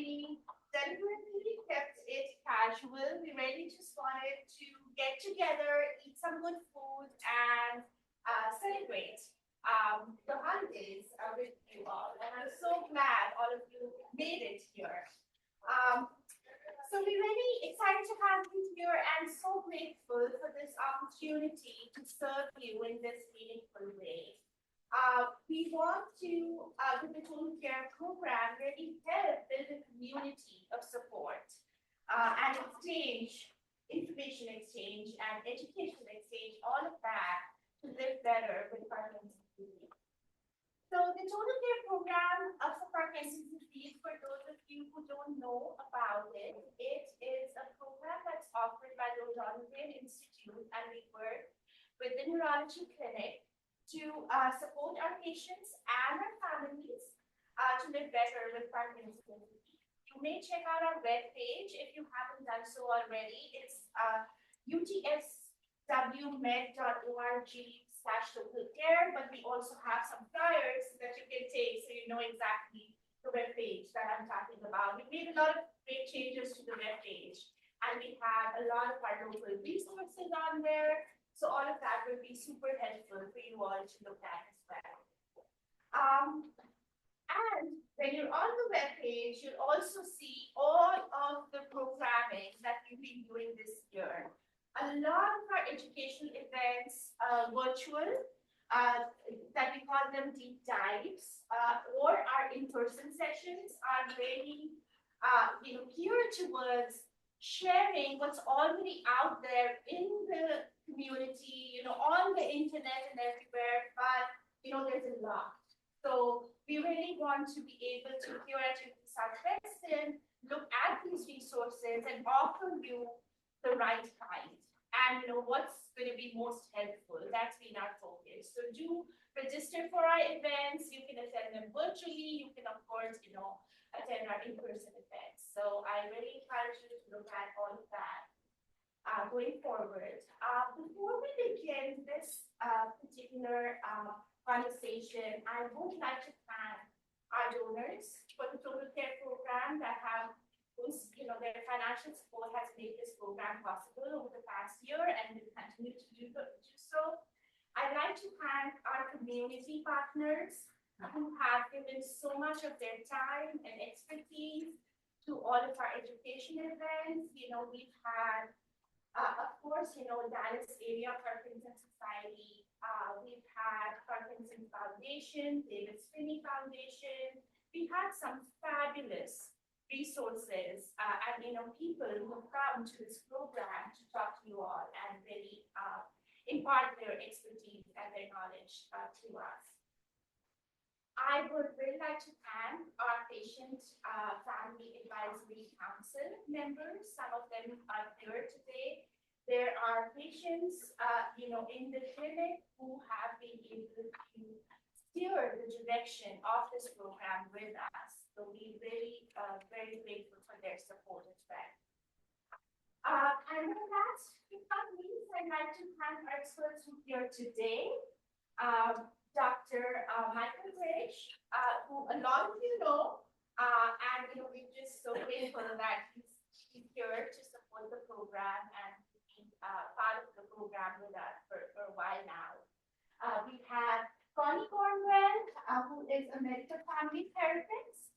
we deliberately kept it casual. We really just wanted to get together, eat some good food, and celebrate the holidays with you all. And I'm so glad all of you made it here. Um, so we're really excited to have you here and so grateful for this opportunity to serve you in this meaningful way. We want to, with the Total Care program, really help build a community of support and exchange, information exchange and education exchange, all of that to live better with Parkinson's disease. So the Total Care program for Parkinson's disease, for those of you who don't know about it, it is a program that's offered by the O'Donovan Institute, and we work with the neurology clinic to support our patients and our families to live better with Parkinson's disease. You may check out our webpage if you haven't done so already. It's utswmed.org/total care, but we also have some flyers that you can take so you know exactly the webpage that I'm talking about. We made a lot of great changes to the webpage, and we have a lot of our local resources on there. So all of that will be super helpful for you all to look at as well. And when you're on the webpage, you'll also see all of the programming that we've been doing this year. A lot of our educational events, virtual, that we call them deep dives, or our in-person sessions are really, geared towards sharing what's already out there in the community, on the internet and everywhere, but, there's a lot. So we really want to be able to, here at Southwestern, look at these resources and offer you the right kind. And what's going to be most helpful. That's been our focus. So do register for our events. You can attend them virtually. You can, of course, attend our in-person events. So I really encourage you to look at all of that going forward. Before we begin this particular conversation, I would like to thank our donors for the Total Care program that have, their financial support has made this program possible over the past year and will continue to do so. I'd like to thank our community partners who have given so much of their time and expertise to all of our education events. We've had, of course, Dallas Area Parkinson Society. We've had Parkinson Foundation, David Spinney Foundation. We've had some fabulous resources and people who have come to this program to talk to you all and really impart their expertise and their knowledge to us. I would really like to thank our Patient Family Advisory Council members. Some of them are here today. There are patients, in the clinic who have been able to steer the direction of this program with us. So we really very grateful for their support as well. And with that, I'd like to thank our experts who are here today. Dr. Michael Rich, who a lot of you know, and we're just so grateful that he's here to support the program and be part of the program with us for a while now. We have Connie Cornwell, who is a medical family therapist,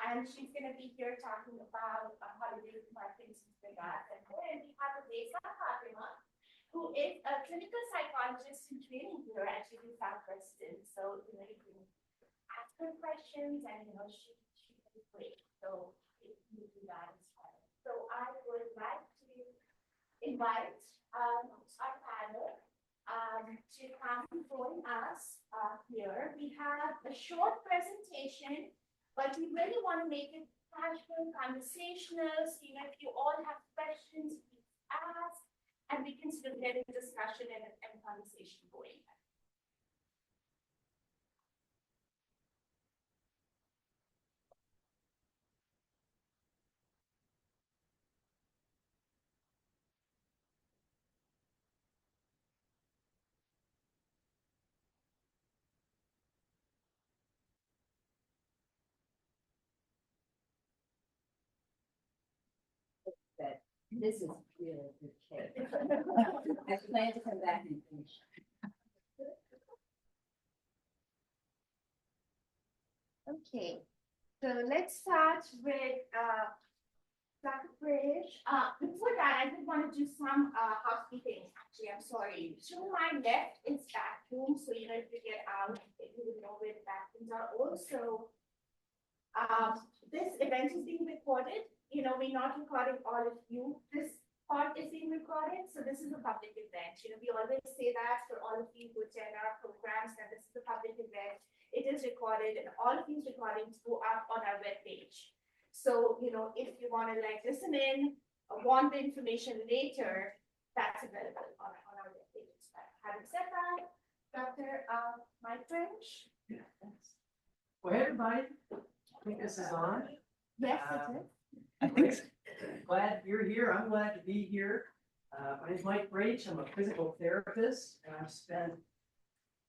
and she's going to be here talking about Holidays and Parkinson with us. And then we have Lisa Fatima, who is a clinical psychologist in training here at UT Southwestern. So, you can ask her questions and, she is great. So, you can do that as well. So, I would like to invite our panel to come and join us here. We have a short presentation, but we really want to make it casual, conversational. So, if you all have questions, please ask. And we can still get a discussion and conversation going. that this is really good cake. I plan to come back and finish. Okay, so let's start with Dr. Bridge. Before that, I did want to do some housekeeping. Actually, I'm sorry. To my left is bathroom, so you know if you get out, you would know where the bathrooms are. Also, this event is being recorded. You know, we're not recording all of you. This part is being recorded, so this is a public event. You know, we always say that for all of you who attend our programs, that this is a public event. It is recorded, and all of these recordings go up on our webpage. So, you know, if you want to like listen in, want the information later, that's available on our webpage. Having said that, Dr. Mike French. Yeah, thanks. Well, hey, everybody. I think this is on. Yes, it is. I think so. Glad you're here. I'm glad to be here. My name is Mike Brach. I'm a physical therapist, and I've spent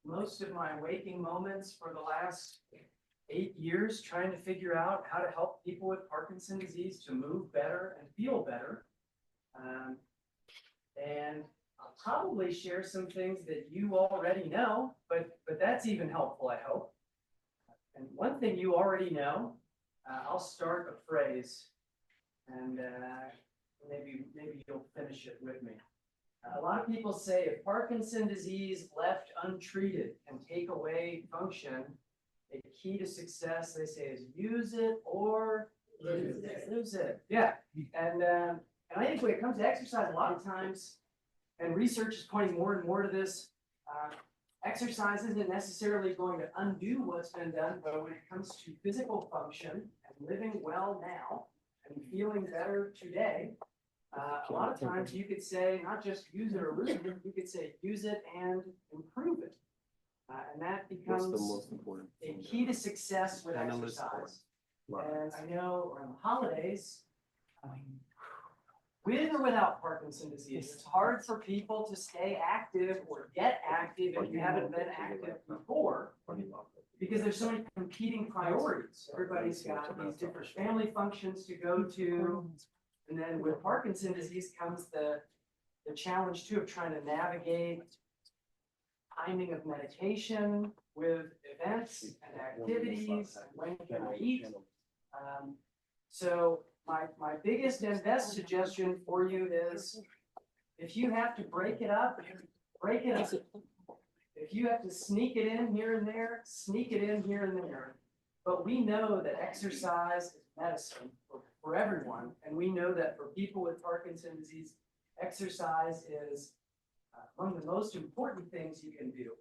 most of my waking moments for the last 8 years trying to figure out how to help people with Parkinson's disease to move better and feel better. And I'll probably share some things that you already know, but that's even helpful, I hope. And one thing you already know, I'll start a phrase, and maybe you'll finish it with me. A lot of people say if Parkinson's disease left untreated can take away function, a key to success, they say, is use it or lose it. Yeah, and I think when it comes to exercise, a lot of times, and research is pointing more and more to this, exercise isn't necessarily going to undo what's been done, but when it comes to physical function and living well now and feeling better today, a lot of times you could say not just use it or lose it, you could say use it and improve it. And that becomes a key to success with exercise. And I know around the holidays, with or without Parkinson's disease, it's hard for people to stay active or get active if you haven't been active before, because there's so many competing priorities. Everybody's got these different family functions to go to. And then with Parkinson's disease comes the challenge too of trying to navigate timing of medication with events and activities and when can I eat. So my biggest and best suggestion for you is if you have to break it up, break it up. If you have to sneak it in here and there, sneak it in here and there. But we know that exercise is medicine for everyone. And we know that for people with Parkinson's disease, exercise is one of the most important things you can do.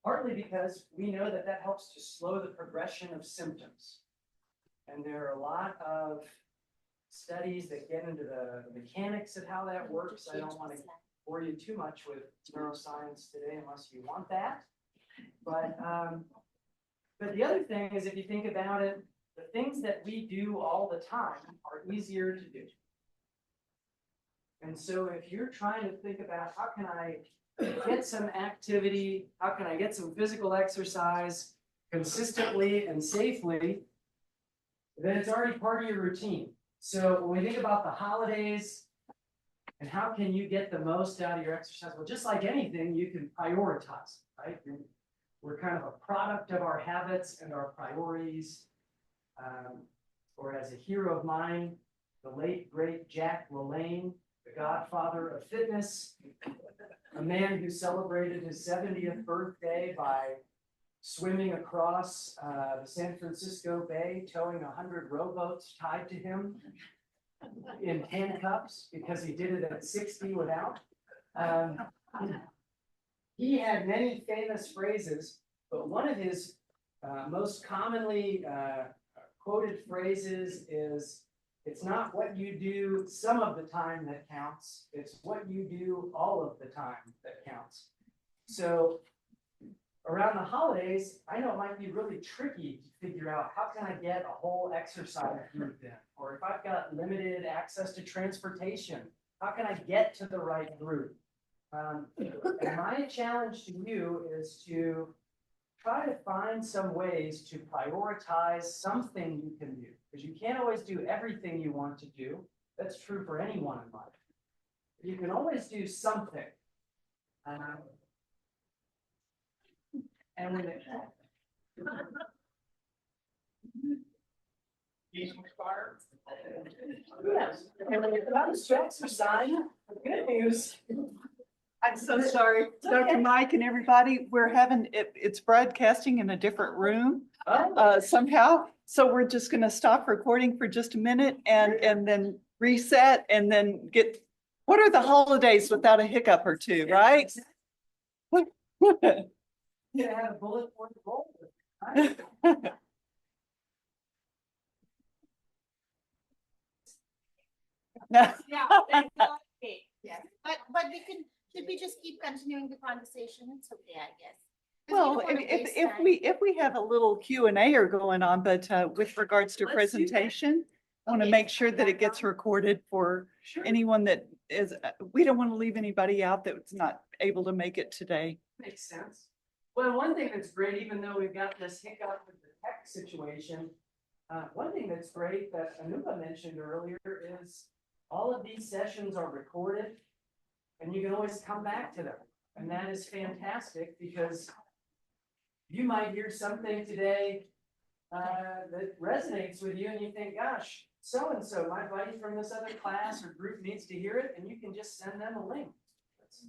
Partly because we know that that helps to slow the progression of symptoms. And there are a lot of studies that get into the mechanics of how that works. I don't want to bore you too much with neuroscience today unless you want that. But the other thing is, if you think about it, the things that we do all the time are easier to do. And so if you're trying to think about how can I get some activity, how can I get some physical exercise consistently and safely, then it's already part of your routine. So when we think about the holidays and how can you get the most out of your exercise, well, just like anything, you can prioritize, right? We're kind of a product of our habits and our priorities. Or as a hero of mine, the late, great Jack LaLanne, the godfather of fitness, a man who celebrated his 70th birthday by swimming across the San Francisco Bay, towing 100 rowboats tied to him in handcuffs because he did it at 60 without. He had many famous phrases, but one of his most commonly quoted phrases is, it's not what you do some of the time that counts, it's what you do all of the time that counts. So around the holidays, I know it might be really tricky to figure out how can I get a whole exercise group in, or if I've got limited access to transportation, how can I get to the right group? And my challenge to you is to try to find some ways to prioritize something you can do, because you can't always do everything you want to do. That's true for anyone in life. You can always do something. And when it yes, and when it comes to exercise, good news. I'm so sorry, Dr. Mike and everybody, we're having, it's broadcasting in a different room somehow. So we're just gonna stop recording for just a minute and then reset and then get, what are the holidays without a hiccup or two, right? You had a bullet point roll. Right? Yeah, that's okay. Yeah, but should we just keep continuing the conversation? It's okay, I guess. 'Cause we Well, don't wanna waste time. if we have a little Q&A or going on, but with regards to Let's do that. presentation, I want to Okay. make sure that it gets recorded for Sure. anyone that is, we don't want to leave anybody out that's not able to make it today. Makes sense. Well, one thing that's great, even though we've got this hiccup with the tech situation, one thing that's great that Anupa mentioned earlier is all of these sessions are recorded and you can always come back to them. And that is fantastic because you might hear something today that resonates with you and you think, gosh, so-and-so, my buddy from this other class or group needs to hear it, and you can just send them a link. That's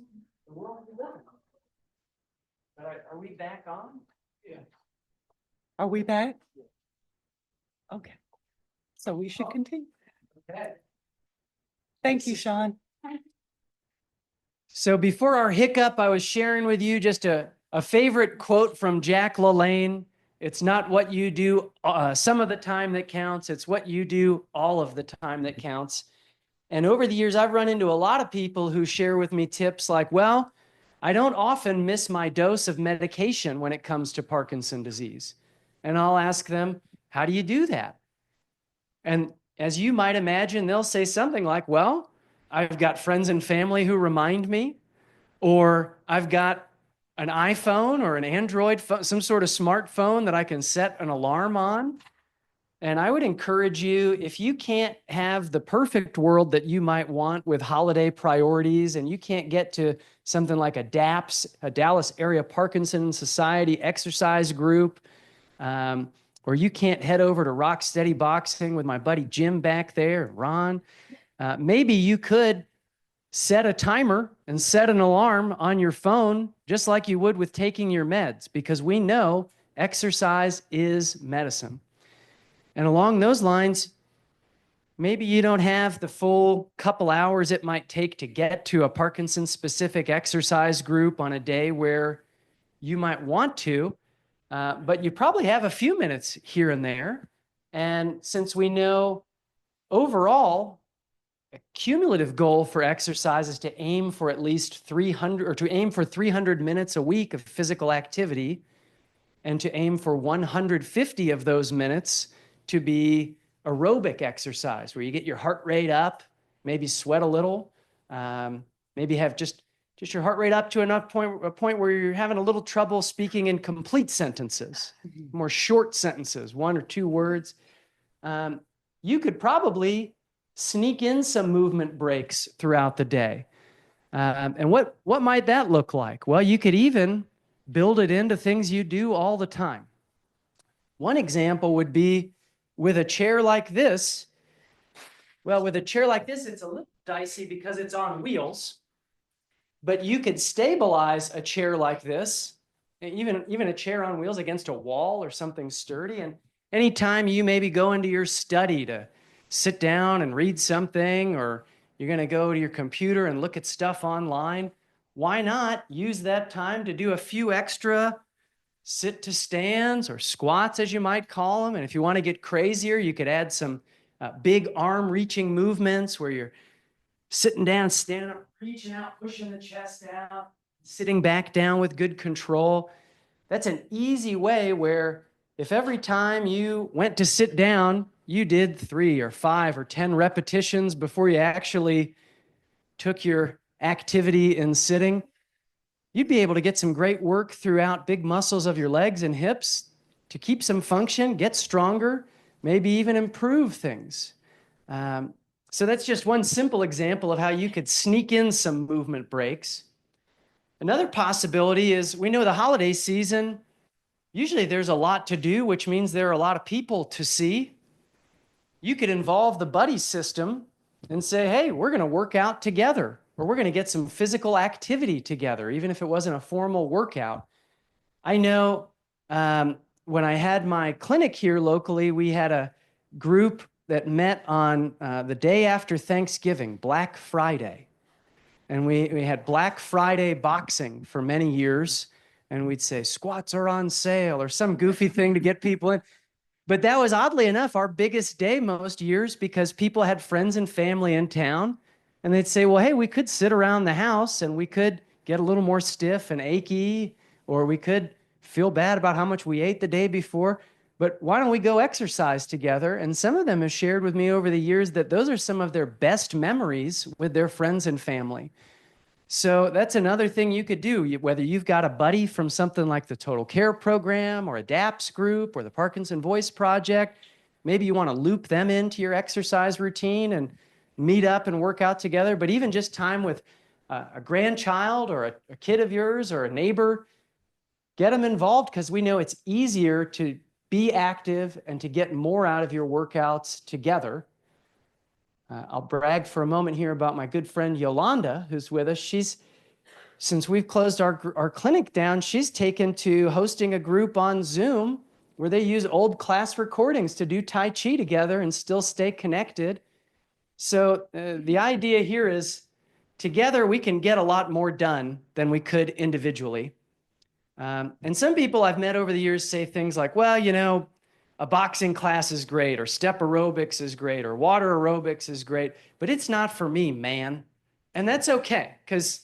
the world we live in. But are we back on? Yeah. Are we back? Okay. So we should continue. Okay. Thank you, Sean. So before our hiccup, I was sharing with you just a favorite quote from Jack LaLanne. It's not what you do some of the time that counts. It's what you do all of the time that counts. And over the years, I've run into a lot of people who share with me tips like, well, I don't often miss my dose of medication when it comes to Parkinson's disease. And I'll ask them, how do you do that? And as you might imagine, they'll say something like, well, I've got friends and family who remind me, or I've got an iPhone or an Android phone, some sort of smartphone that I can set an alarm on. And I would encourage you, if you can't have the perfect world that you might want with holiday priorities, and you can't get to something like a DAPS, a Dallas Area Parkinson Society exercise group, or you can't head over to Rock Steady Boxing with my buddy Jim back there, Ron, maybe you could set a timer and set an alarm on your phone, just like you would with taking your meds, because we know exercise is medicine. And along those lines, maybe you don't have the full couple hours it might take to get to a Parkinson-specific exercise group on a day where you might want to, but you probably have a few minutes here and there. And since we know overall, a cumulative goal for exercise is to aim for at least 300 or to aim for 300 minutes a week of physical activity, and to aim for 150 of those minutes to be aerobic exercise, where you get your heart rate up, maybe sweat a little, maybe have just your heart rate up to a point where you're having a little trouble speaking in complete sentences, more short sentences, 1 or 2 words. You could probably sneak in some movement breaks throughout the day. And what might that look like? Well, you could even build it into things you do all the time. One example would be with a chair like this. Well, with a chair like this, it's a little dicey because it's on wheels, but you could stabilize a chair like this, even a chair on wheels, against a wall or something sturdy. And anytime you maybe go into your study to sit down and read something, or you're going to go to your computer and look at stuff online, why not use that time to do a few extra sit to stands or squats, as you might call them. And if you want to get crazier, you could add some big arm reaching movements where you're sitting down, standing up, reaching out, pushing the chest out, sitting back down with good control. That's an easy way where if every time you went to sit down, you did 3 or 5 or 10 repetitions before you actually took your activity in sitting, you'd be able to get some great work throughout big muscles of your legs and hips to keep some function, get stronger, maybe even improve things. So that's just one simple example of how you could sneak in some movement breaks. Another possibility is we know the holiday season, usually there's a lot to do, which means there are a lot of people to see. You could involve the buddy system and say, hey, we're going to work out together, or we're going to get some physical activity together, even if it wasn't a formal workout. I know when I had my clinic here locally, we had a group that met on the day after Thanksgiving, Black Friday. And we had Black Friday boxing for many years. And we'd say squats are on sale or some goofy thing to get people in. But that was oddly enough our biggest day most years because people had friends and family in town. And they'd say, well, hey, we could sit around the house and we could get a little more stiff and achy, or we could feel bad about how much we ate the day before. But why don't we go exercise together? And some of them have shared with me over the years that those are some of their best memories with their friends and family. So that's another thing you could do, whether you've got a buddy from something like the Total Care Program or a DAPS group or the Parkinson Voice Project. Maybe you want to loop them into your exercise routine and meet up and work out together. But even just time with a grandchild or a kid of yours or a neighbor, get them involved because we know it's easier to be active and to get more out of your workouts together. I'll brag for a moment here about my good friend Yolanda, who's with us. Since we've closed our clinic down, she's taken to hosting a group on Zoom where they use old class recordings to do Tai Chi together and still stay connected. So the idea here is together we can get a lot more done than we could individually. And some people I've met over the years say things like, well, you know, a boxing class is great, or step aerobics is great, or water aerobics is great, but it's not for me, man. And that's okay, because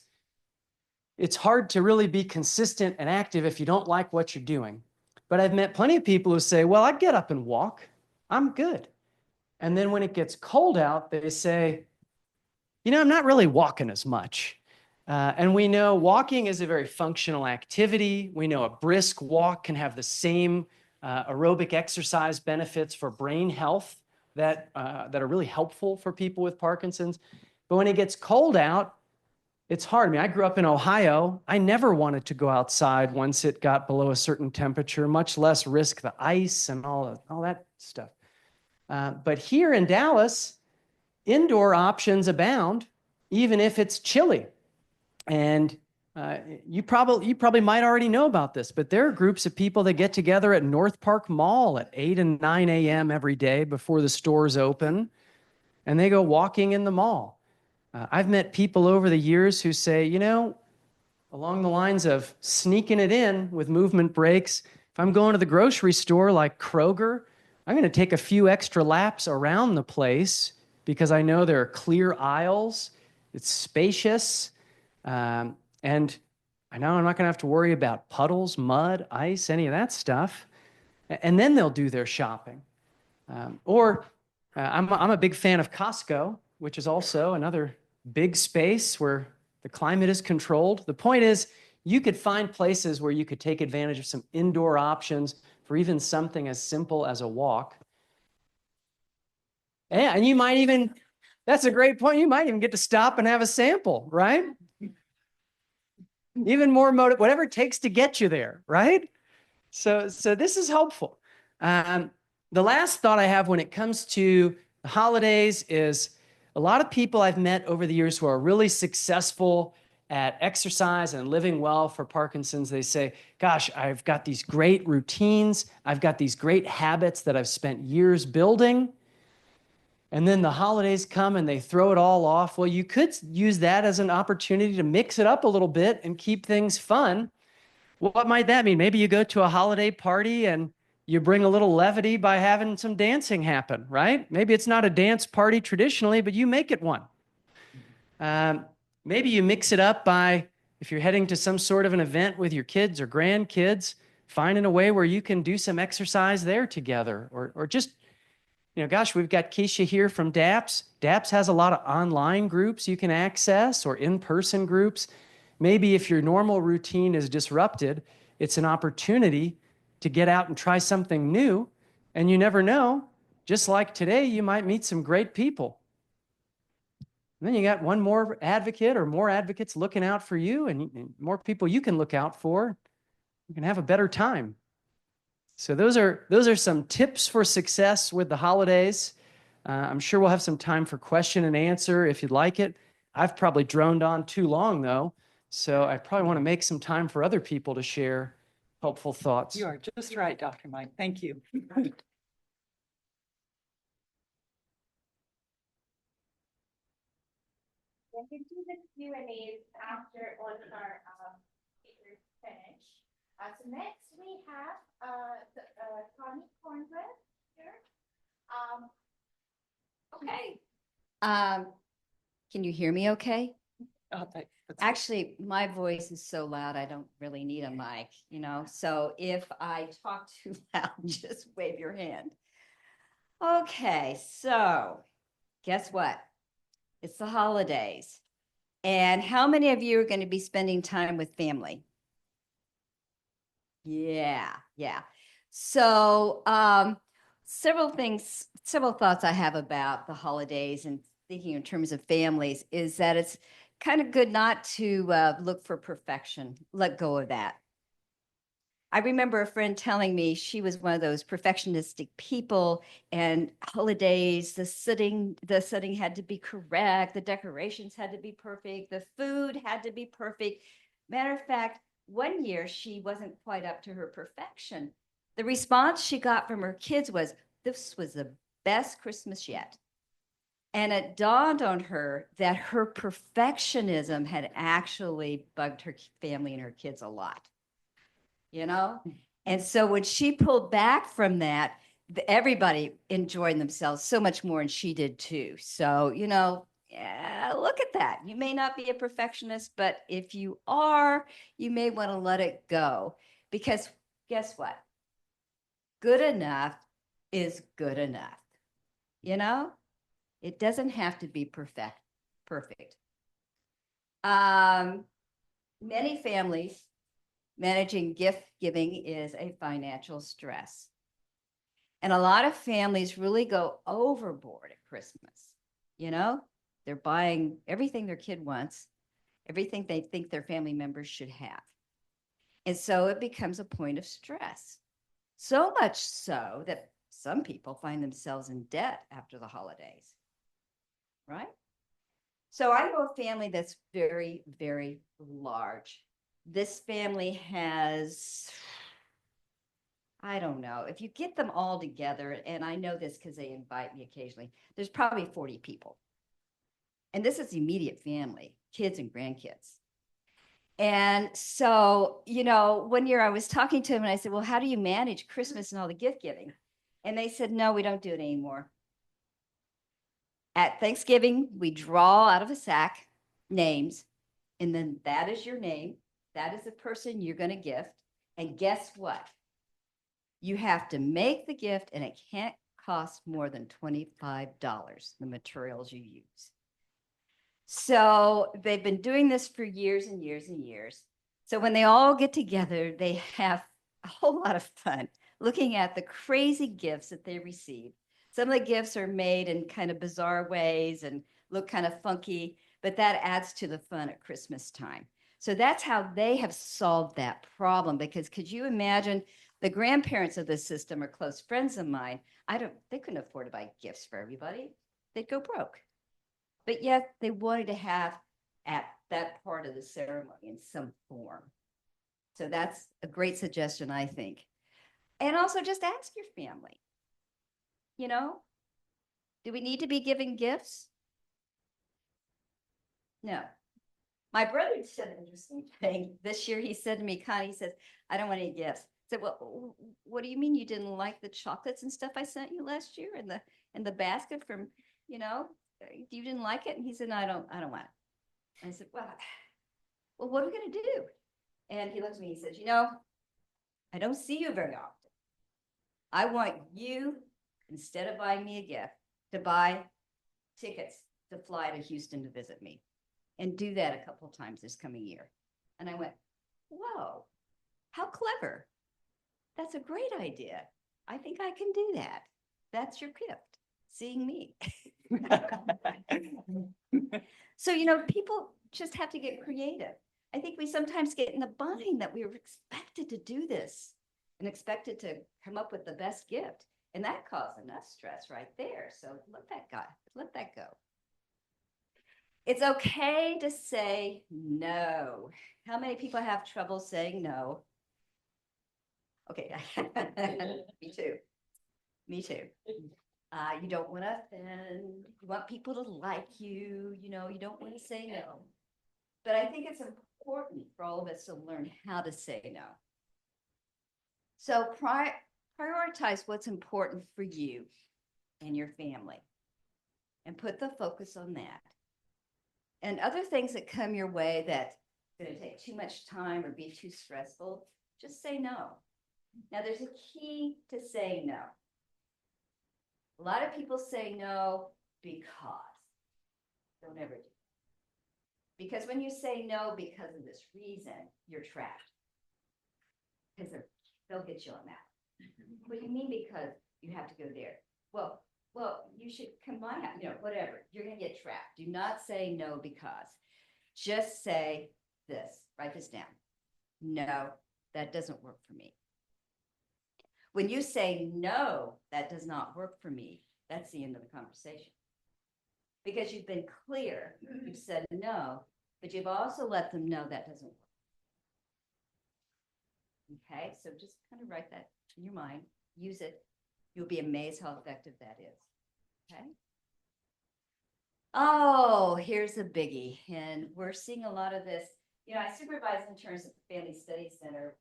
it's hard to really be consistent and active if you don't like what you're doing. But I've met plenty of people who say, well, I get up and walk. I'm good. And then when it gets cold out, they say, you know, I'm not really walking as much. And we know walking is a very functional activity. We know a brisk walk can have the same aerobic exercise benefits for brain health that are really helpful for people with Parkinson's. But when it gets cold out, it's hard. I mean, I grew up in Ohio. I never wanted to go outside once it got below a certain temperature, much less risk the ice and all that stuff. But here in Dallas, indoor options abound, even if it's chilly. And you probably might already know about this, but there are groups of people that get together at North Park Mall at 8 and 9 a.m. every day before the stores open, and they go walking in the mall. I've met people over the years who say, you know, along the lines of sneaking it in with movement breaks, if I'm going to the grocery store like Kroger, I'm going to take a few extra laps around the place because I know there are clear aisles, it's spacious, and I know I'm not going to have to worry about puddles, mud, ice, any of that stuff. And then they'll do their shopping. I'm a big fan of Costco, which is also another big space where the climate is controlled. The point is, you could find places where you could take advantage of some indoor options for even something as simple as a walk. Yeah, and you might even, that's a great point, you might even get to stop and have a sample, right? Even more whatever it takes to get you there, right? So this is helpful. The last thought I have when it comes to the holidays is a lot of people I've met over the years who are really successful at exercise and living well for Parkinson's, they say, gosh, I've got these great routines. I've got these great habits that I've spent years building. And then the holidays come and they throw it all off. Well, you could use that as an opportunity to mix it up a little bit and keep things fun. What might that mean? Maybe you go to a holiday party and you bring a little levity by having some dancing happen, right? Maybe it's not a dance party traditionally, but you make it one. Maybe you mix it up by, if you're heading to some sort of an event with your kids or grandkids, finding a way where you can do some exercise there together, or just, you know, gosh, we've got Keisha here from DAPS. DAPS has a lot of online groups you can access or in-person groups. Maybe if your normal routine is disrupted, it's an opportunity to get out and try something new. And you never know, just like today, you might meet some great people. And then you got one more advocate or more advocates looking out for you, and more people you can look out for. You can have a better time. So those are some tips for success with the holidays. I'm sure we'll have some time for question and answer if you'd like it. I've probably droned on too long though, so I probably want to make some time for other people to share helpful thoughts. You are just right, Dr. Mike. Thank you. We can do the Q&As after all of our speakers finish. So next we have Connie Cornwell here. Okay. Can you hear me okay? Oh, that's- Actually, my voice is so loud, I don't really need a mic, you know? So if I talk too loud, just wave your hand. Okay, so guess what? It's the holidays. And how many of you are going to be spending time with family? Yeah. So several thoughts I have about the holidays and thinking in terms of families is that it's kind of good not to look for perfection. Let go of that. I remember a friend telling me she was one of those perfectionistic people, and holidays, the setting had to be correct, the decorations had to be perfect, the food had to be perfect. Matter of fact, one year she wasn't quite up to her perfection. The response she got from her kids was, "This was the best Christmas yet." And it dawned on her that her perfectionism had actually bugged her family and her kids a lot. You know? And so when she pulled back from that, everybody enjoyed themselves so much more, and she did too. So, you know, yeah, look at that. You may not be a perfectionist, but if you are, you may want to let it go, because guess what? Good enough is good enough. You know, it doesn't have to be perfect. Many families, managing gift giving is a financial stress. And a lot of families really go overboard at Christmas. You know, they're buying everything their kid wants, everything they think their family members should have. And so it becomes a point of stress. So much so that some people find themselves in debt after the holidays, right? So I know a family that's very, very large. This family has, I don't know, if you get them all together, and I know this because they invite me occasionally, there's probably 40 people. And this is the immediate family, kids and grandkids. And so, you know, one year I was talking to them and I said, "Well, how do you manage Christmas and all the gift giving?" And they said, "No, we don't do it anymore. At Thanksgiving, we draw out of a sack names, and then that is your name. That is the person you're going to gift. And guess what? You have to make the gift, and it can't cost more than $25, the materials you use." So they've been doing this for years and years and years. So when they all get together, they have a whole lot of fun looking at the crazy gifts that they receive. Some of the gifts are made in kind of bizarre ways and look kind of funky, but that adds to the fun at Christmas time. So that's how they have solved that problem, because could you imagine the grandparents of this system are close friends of mine? They couldn't afford to buy gifts for everybody. They'd go broke. But yet they wanted to have at that part of the ceremony in some form. So that's a great suggestion, I think. And also just ask your family, you know, do we need to be giving gifts? No. My brother said an interesting thing. This year he said to me, "Connie," he says, "I don't want any gifts." I said, "Well, what do you mean you didn't like the chocolates and stuff I sent you last year and the basket from, you know, you didn't like it?" And he said, "No, I don't want it." I said, well, what are we going to do?" And he looks at me, he says, "You know, I don't see you very often. I want you, instead of buying me a gift, to buy tickets to fly to Houston to visit me, and do that a couple of times this coming year." And I went, "Whoa, how clever. That's a great idea. I think I can do that. That's your gift, seeing me." So, people just have to get creative. I think we sometimes get in the bind that we were expected to do this and expected to come up with the best gift. And that caused enough stress right there. So let that go. It's okay to say no. How many people have trouble saying no? Okay, me too. Me too. You don't want to offend. You want people to like you. You don't want to say no. But I think it's important for all of us to learn how to say no. So prioritize what's important for you and your family and put the focus on that. And other things that come your way that's going to take too much time or be too stressful, just say no. Now, there's a key to saying no. A lot of people say no because. Don't ever do it. Because when you say no because of this reason, you're trapped. Because they'll get you on that. What do you mean because you have to go there? Well, you should come my house, whatever. You're going to get trapped. Do not say no because. Just say this. Write this down. No, that doesn't work for me. When you say no, that does not work for me, that's the end of the conversation. Because you've been clear, you've said no, but you've also let them know that doesn't work. Okay, so just kind of write that in your mind, use it. You'll be amazed how effective that is. Okay. Oh, here's a biggie. And we're seeing a lot of this. I supervise interns at the Family Studies Center.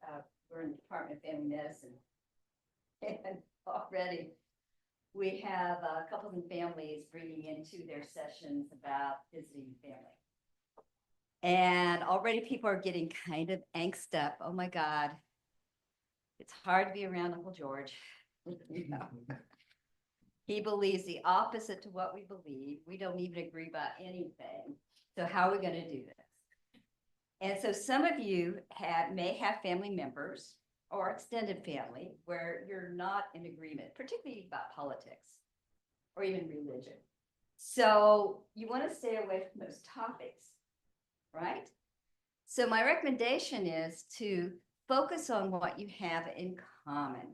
We're in the Department of Family Medicine. And already we have couples and families bringing into their sessions about visiting family. And already people are getting kind of angst up. Oh my God, it's hard to be around Uncle George. He believes the opposite to what we believe. We don't even agree about anything. So how are we going to do this? And so some of you may have family members or extended family where you're not in agreement, particularly about politics or even religion. So you want to stay away from those topics, right? So my recommendation is to focus on what you have in common,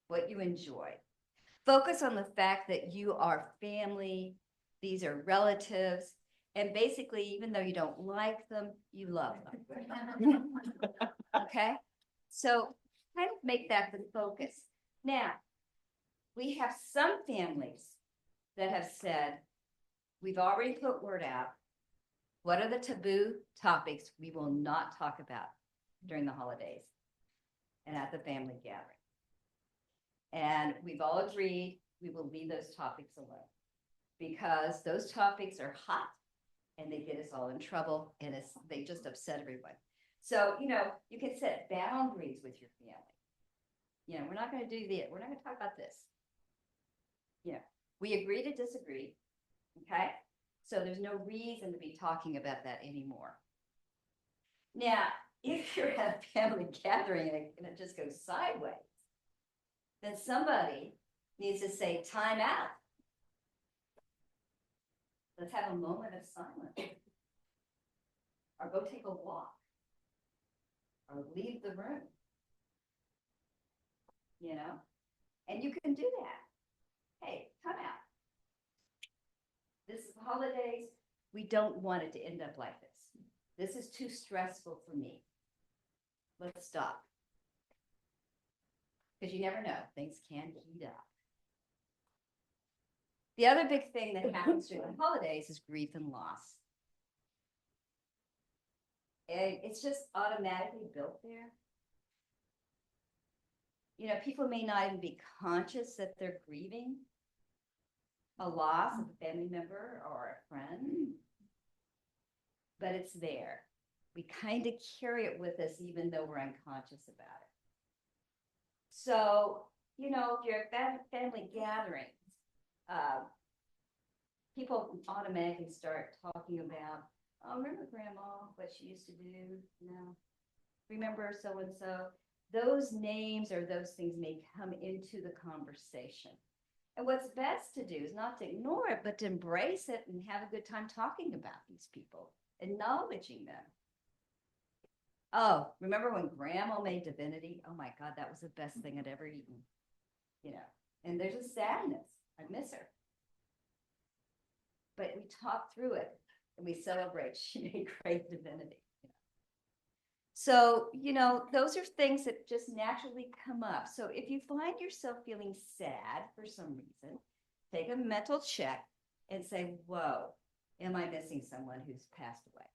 what you enjoy. Focus on the fact that you are family, these are relatives, and basically, even though you don't like them, you love them. Okay? So kind of make that the focus. Now, we have some families that have said, we've already put word out. What are the taboo topics we will not talk about during the holidays and at the family gathering? And we've all agreed we will leave those topics alone because those topics are hot and they get us all in trouble and they just upset everyone. So, you can set boundaries with your family. We're not going to do that. We're not going to talk about this. We agree to disagree. Okay. So there's no reason to be talking about that anymore. Now, if you're at a family gathering and it just goes sideways, then somebody needs to say time out. Let's have a moment of silence. Or go take a walk. Or leave the room. And you can do that. Hey, time out. This is the holidays. We don't want it to end up like this. This is too stressful for me. Let's stop. Because you never know, things can heat up. The other big thing that happens during the holidays is grief and loss. And it's just automatically built there. People may not even be conscious that they're grieving a loss of a family member or a friend, but it's there. We kind of carry it with us even though we're unconscious about it. So, if you're at family gatherings, people automatically start talking about, oh, remember Grandma, what she used to do? Remember so-and-so? Those names or those things may come into the conversation. And what's best to do is not to ignore it, but to embrace it and have a good time talking about these people, acknowledging them. Oh, remember when grandma made divinity? Oh my God, that was the best thing I'd ever eaten. You know, and there's a sadness. I miss her. But we talk through it and we celebrate. She made great divinity. So, those are things that just naturally come up. So if you find yourself feeling sad for some reason, take a mental check and say, whoa, am I missing someone who's passed away?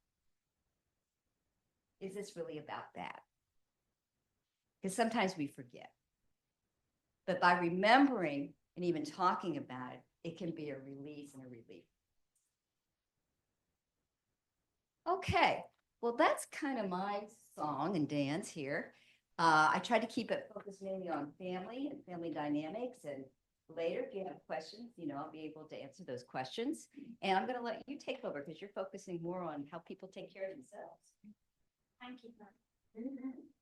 Is this really about that? Because sometimes we forget. But by remembering and even talking about it, it can be a release and a relief. Okay, well, that's kind of my song and dance here. I tried to keep it focused mainly on family and family dynamics. And later, if you have questions, I'll be able to answer those questions. And I'm going to let you take over because you're focusing more on how people take care of themselves. Thank you.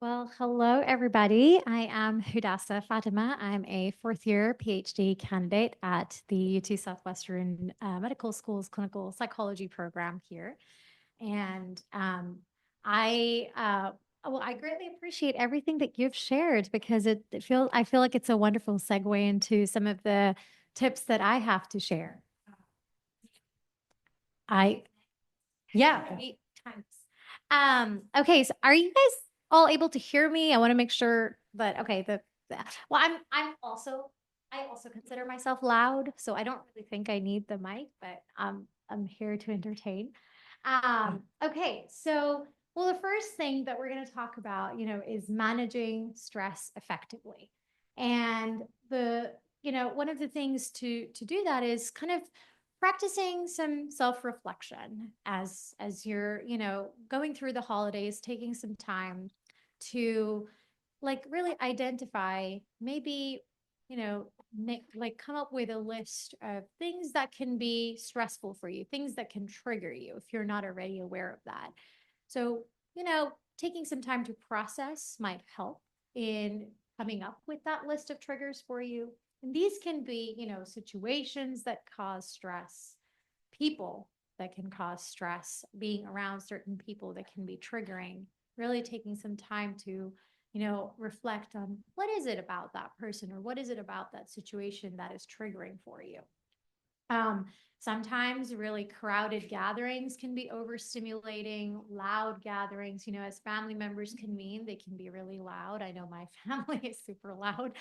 Well, hello, everybody. I am Hudasa Fatima. I'm a fourth-year PhD candidate at the UT Southwestern Medical School's clinical psychology program here. And I greatly appreciate everything that you've shared because I feel like it's a wonderful segue into some of the tips that I have to share. Yeah, 8 times. Okay, so are you guys all able to hear me? I want to make sure that well, I also consider myself loud, so I don't really think I need the mic, but I'm here to entertain. Okay, so well, the first thing that we're going to talk about, is managing stress effectively. And one of the things to do that is kind of practicing some self-reflection as you're, going through the holidays, taking some time to really identify maybe, come up with a list of things that can be stressful for you, things that can trigger you if you're not already aware of that. So, taking some time to process might help in coming up with that list of triggers for you. And these can be, situations that cause stress, people that can cause stress, being around certain people that can be triggering, really taking some time to, reflect on what is it about that person or what is it about that situation that is triggering for you. Sometimes really crowded gatherings can be overstimulating. Loud gatherings, as family members convene, they can be really loud. I know my family is super loud.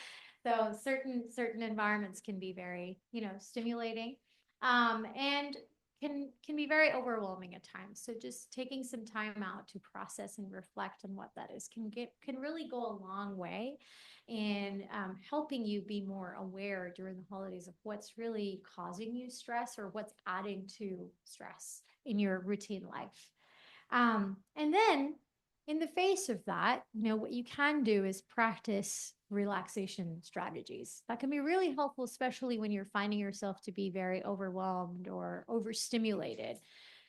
So certain environments can be very, stimulating, and can be very overwhelming at times. So just taking some time out to process and reflect on what that is can really go a long way in helping you be more aware during the holidays of what's really causing you stress or what's adding to stress in your routine life. And then in the face of that, what you can do is practice relaxation strategies. That can be really helpful, especially when you're finding yourself to be very overwhelmed or overstimulated.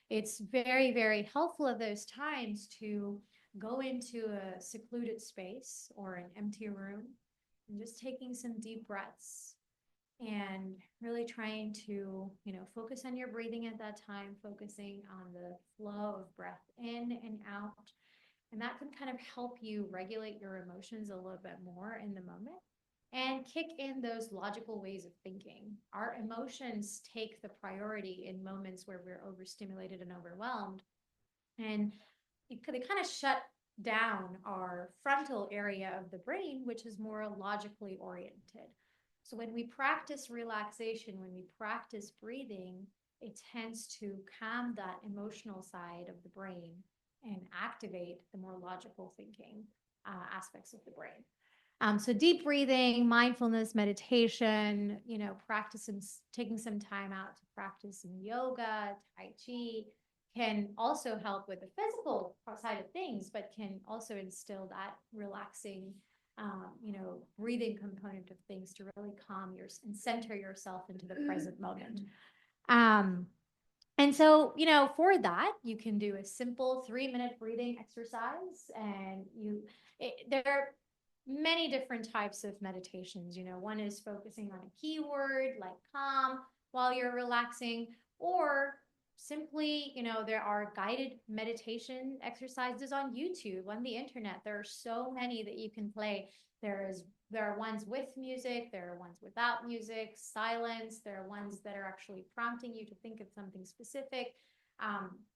It's very, very helpful at those times to go into a secluded space or an empty room and just taking some deep breaths and really trying to, focus on your breathing at that time, focusing on the flow of breath in and out. And that can kind of help you regulate your emotions a little bit more in the moment and kick in those logical ways of thinking. Our emotions take the priority in moments where we're overstimulated and overwhelmed. And they kind of shut down our frontal area of the brain, which is more logically oriented. So when we practice relaxation, when we practice breathing, it tends to calm that emotional side of the brain and activate the more logical thinking aspects of the brain. So deep breathing, mindfulness, meditation, practicing, taking some time out to practice some yoga, Tai Chi can also help with the physical side of things, but can also instill that relaxing, breathing component of things to really calm and center yourself into the present moment. And so, for that, you can do a simple 3-minute breathing exercise, and many different types of meditations. You know, one is focusing on a keyword like calm while you're relaxing, or simply, you know, there are guided meditation exercises on YouTube, on the internet. There are so many that you can play. There are ones with music, there are ones without music, silence, there are ones that are actually prompting you to think of something specific.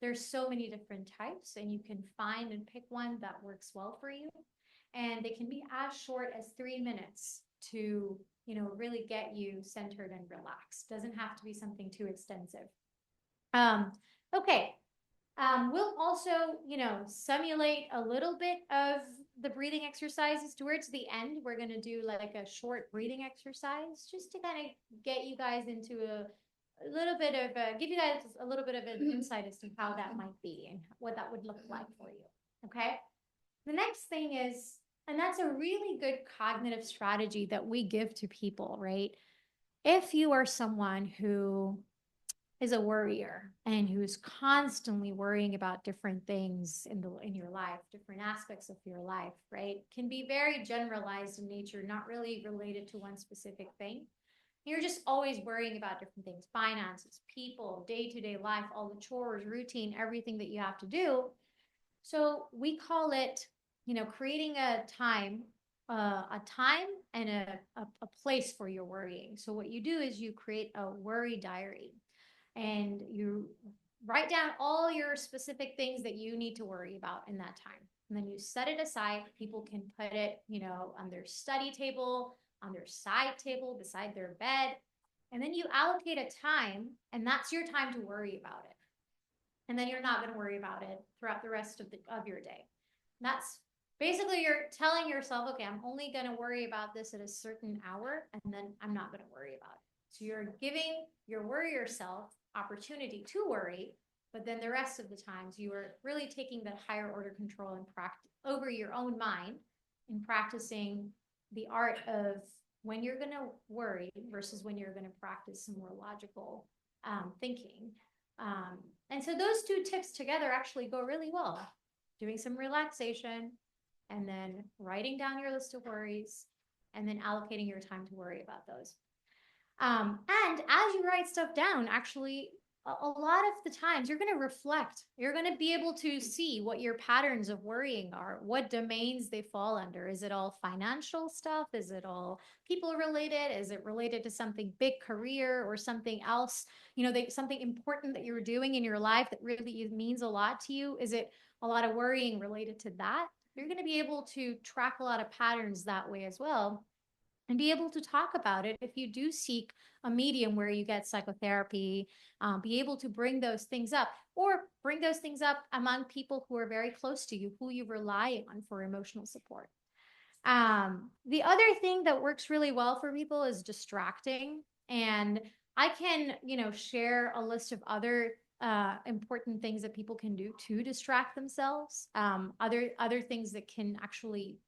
There's so many different types, and you can find and pick one that works well for you. And they can be as short as 3 minutes to, you know, really get you centered and relaxed. Doesn't have to be something too extensive. Okay. We'll also, you know, simulate a little bit of the breathing exercises towards the end. We're going to do like a short breathing exercise just to kind of get you guys into a little bit of give you guys a little bit of an insight as to how that might be and what that would look like for you. Okay. The next thing is, and that's a really good cognitive strategy that we give to people, right? If you are someone who is a worrier and who's constantly worrying about different things in your life, different aspects of your life, right? Can be very generalized in nature, not really related to one specific thing. You're just always worrying about different things, finances, people, day-to-day life, all the chores, routine, everything that you have to do. So we call it, you know, creating a time and a place for your worrying. So what you do is you create a worry diary, and you write down all your specific things that you need to worry about in that time. And then you set it aside. People can put it, you know, on their study table, on their side table, beside their bed. And then you allocate a time, and that's your time to worry about it. And then you're not going to worry about it throughout the rest of your day. And that's basically you're telling yourself, okay, I'm only going to worry about this at a certain hour, and then I'm not going to worry about it. So you're giving your worrier self opportunity to worry, but then the rest of the times you are really taking that higher order control and practice over your own mind and practicing the art of when you're going to worry versus when you're going to practice some more logical thinking. And so those two tips together actually go really well. Doing some relaxation and then writing down your list of worries and then allocating your time to worry about those. And as you write stuff down, actually, a lot of the times you're going to reflect. You're going to be able to see what your patterns of worrying are, what domains they fall under. Is it all financial stuff? Is it all people related? Is it related to something big, career, or something else? You know, something important that you're doing in your life that really means a lot to you? Is it a lot of worrying related to that? You're going to be able to track a lot of patterns that way as well, and be able to talk about it. If you do seek a medium where you get psychotherapy, be able to bring those things up, or bring those things up among people who are very close to you, who you rely on for emotional support. The other thing that works really well for people is distracting. And I can, you know, share a list of other important things that people can do to distract themselves. Other things that can actually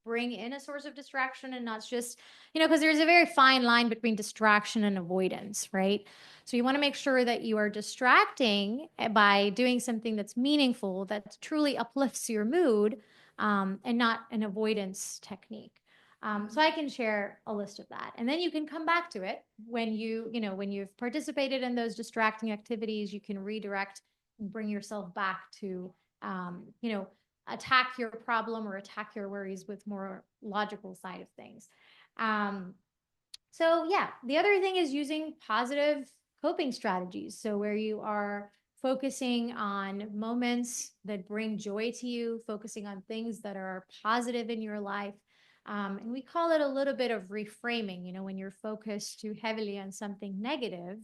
bring in a source of distraction, and not just, you know, because there's a very fine line between distraction and avoidance, right? So you want to make sure that you are distracting by doing something that's meaningful, that truly uplifts your mood, and not an avoidance technique. So I can share a list of that, and then you can come back to it when when you've participated in those distracting activities. You can redirect and bring yourself back to, attack your problem or attack your worries with more logical side of things. So yeah, the other thing is using positive coping strategies. So where you are focusing on moments that bring joy to you, focusing on things that are positive in your life. And we call it a little bit of reframing, you know, when you're focused too heavily on something negative,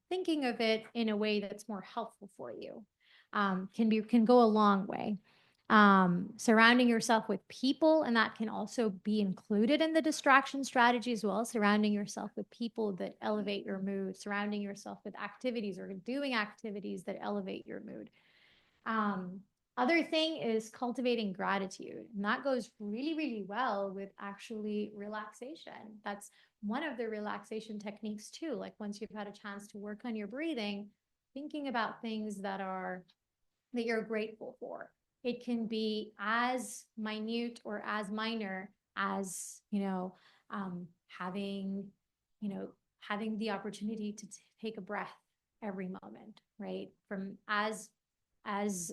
thinking of it in a way that's more helpful for you. Can go a long way. Surrounding yourself with people, and that can also be included in the distraction strategy as well. Surrounding yourself with people that elevate your mood, surrounding yourself with activities or doing activities that elevate your mood. Other thing is cultivating gratitude, and that goes really, really well with actually relaxation. That's one of the relaxation techniques too. Like once you've had a chance to work on your breathing, thinking about things that you're grateful for. it can be as minute or as minor as, having, having the opportunity to take a breath every moment, right? From as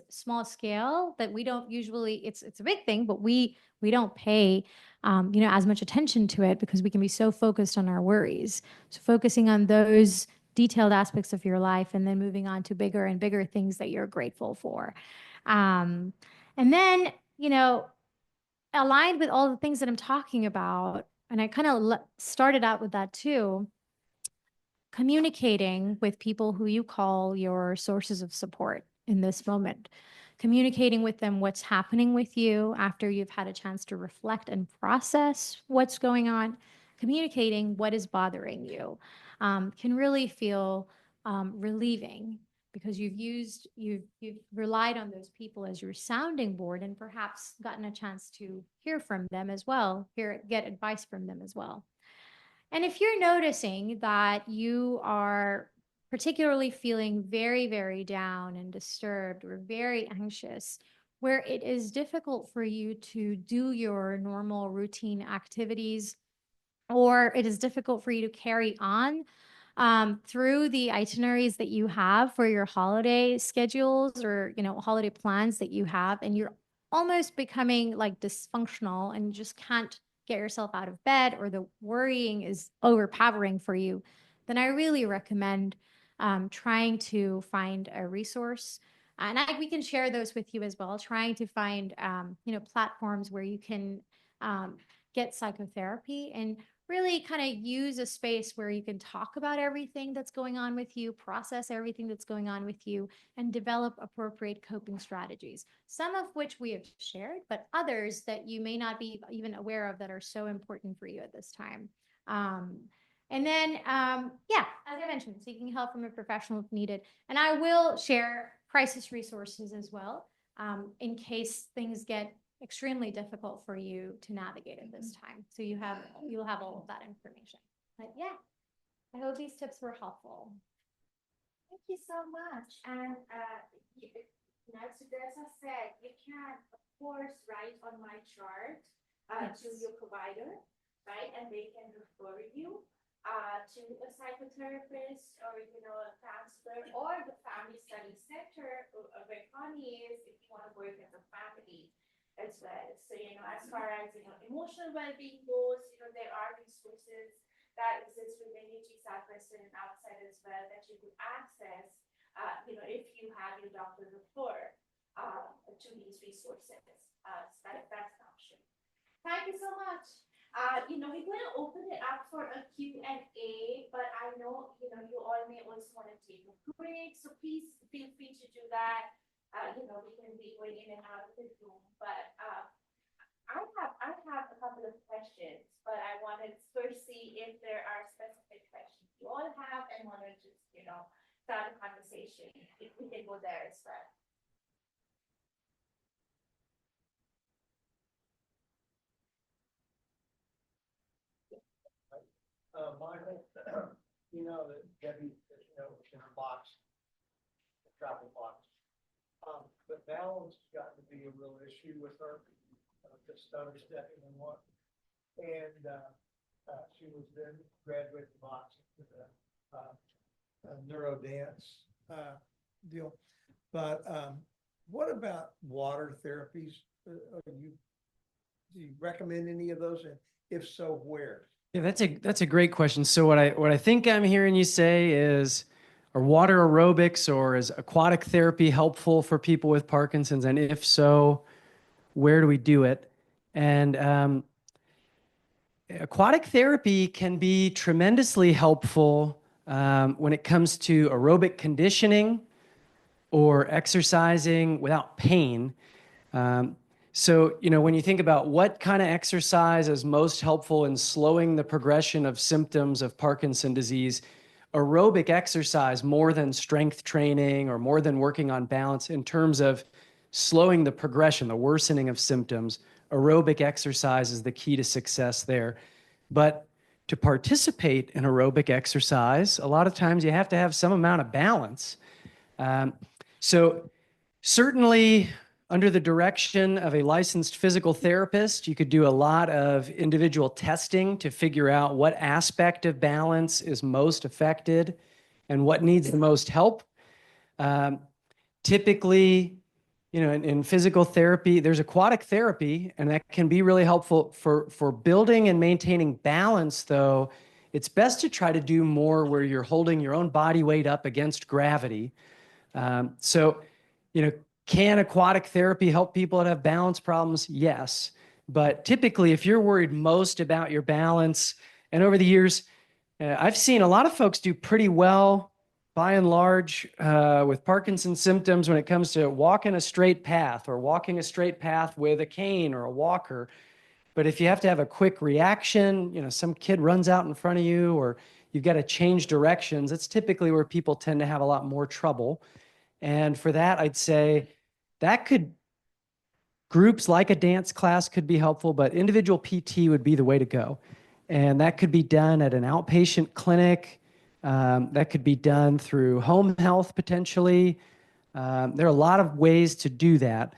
small scale that we don't usually, it's a big thing, but we don't pay as much attention to it because we can be so focused on our worries. So focusing on those detailed aspects of your life and then moving on to bigger and bigger things that you're grateful for. And then, aligned with all the things that I'm talking about, and I kind of started out with that too, communicating with people who you call your sources of support in this moment, communicating with them what's happening with you after you've had a chance to reflect and process what's going on, communicating what is bothering you can really feel relieving because you've relied on those people as your sounding board and perhaps gotten a chance to hear from them as well, get advice from them as well. And if you're noticing that you are particularly feeling very, very down and disturbed or very anxious, where it is difficult for you to do your normal routine activities, or it is difficult for you to carry on through the itineraries that you have for your holiday schedules or holiday plans that you have, and you're almost becoming like dysfunctional and you just can't get yourself out of bed, or the worrying is overpowering for you, then I really recommend trying to find a resource. And we can share those with you as well, trying to find platforms where you can get psychotherapy and really kind of use a space where you can talk about everything that's going on with you, process everything that's going on with you, and develop appropriate coping strategies, some of which we have shared, but others that you may not be even aware of that are so important for you at this time. And then, yeah, as I mentioned, seeking help from a professional if needed. And I will share crisis resources as well, in case things get extremely difficult for you to navigate at this time. So you'll have all of that information. But yeah, I hope these tips were helpful. Thank you so much. And so as I said, you can of course write on my chart to your provider, right? And they can refer you to a psychotherapist or a counselor or the family study center where Connie is if you want to work as a family as well. So, as far as, emotional well-being goes, there are resources that exist within UT Southwestern and outside as well that you could access, if you have your doctor refer to these resources. So that's an option. Thank you so much. We're going to open it up for a Q&A, but I know, you all may also want to take a break, so please feel free to do that. We can be going in and out of the room, but I have a couple of questions, but I wanted to first see if there are specific questions you all have and want to just, start a conversation. If we can go there as well. Michael, that Debbie, in her box, the travel box. But balance has gotten to be a real issue with her, just stutter stepping and what. And she was then graduated from boxing with a neuro dance deal. But what about water therapies? Do you recommend any of those? And if so, where? Yeah, that's a great question. So what I think I'm hearing you say is, are water aerobics or is aquatic therapy helpful for people with Parkinson's? And if so, where do we do it? And aquatic therapy can be tremendously helpful when it comes to aerobic conditioning or exercising without pain. So, when you think about what kind of exercise is most helpful in slowing the progression of symptoms of Parkinson's disease, aerobic exercise more than strength training or more than working on balance in terms of slowing the progression, the worsening of symptoms, aerobic exercise is the key to success there. But to participate in aerobic exercise, a lot of times you have to have some amount of balance. So certainly under the direction of a licensed physical therapist, you could do a lot of individual testing to figure out what aspect of balance is most affected and what needs the most help. Typically, in physical therapy, there's aquatic therapy, and that can be really helpful for building and maintaining balance, though. It's best to try to do more where you're holding your own body weight up against gravity. So, can aquatic therapy help people that have balance problems? Yes. But typically, if you're worried most about your balance, and over the years, I've seen a lot of folks do pretty well by and large with Parkinson's symptoms when it comes to walking a straight path or walking a straight path with a cane or a walker. But if you have to have a quick reaction, some kid runs out in front of you or you've got to change directions, it's typically where people tend to have a lot more trouble. And for that, I'd say groups like a dance class could be helpful, but individual PT would be the way to go. And that could be done at an outpatient clinic. That could be done through home health potentially. There are a lot of ways to do that.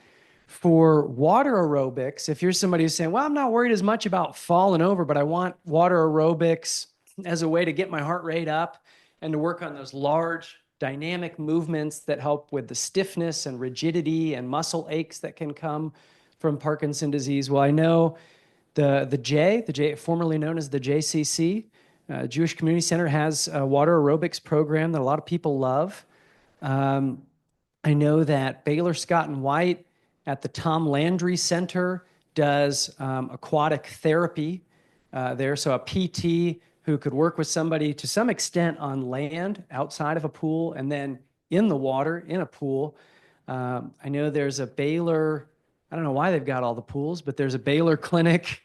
For water aerobics, if you're somebody who's saying, well, I'm not worried as much about falling over, but I want water aerobics as a way to get my heart rate up and to work on those large dynamic movements that help with the stiffness and rigidity and muscle aches that can come from Parkinson's disease. Well, I know the J, formerly known as the JCC, Jewish Community Center, has a water aerobics program that a lot of people love. I know that Baylor Scott and White at the Tom Landry Center does aquatic therapy there. So a PT who could work with somebody to some extent on land outside of a pool and then in the water in a pool. I know there's a Baylor, I don't know why they've got all the pools, but there's a Baylor clinic.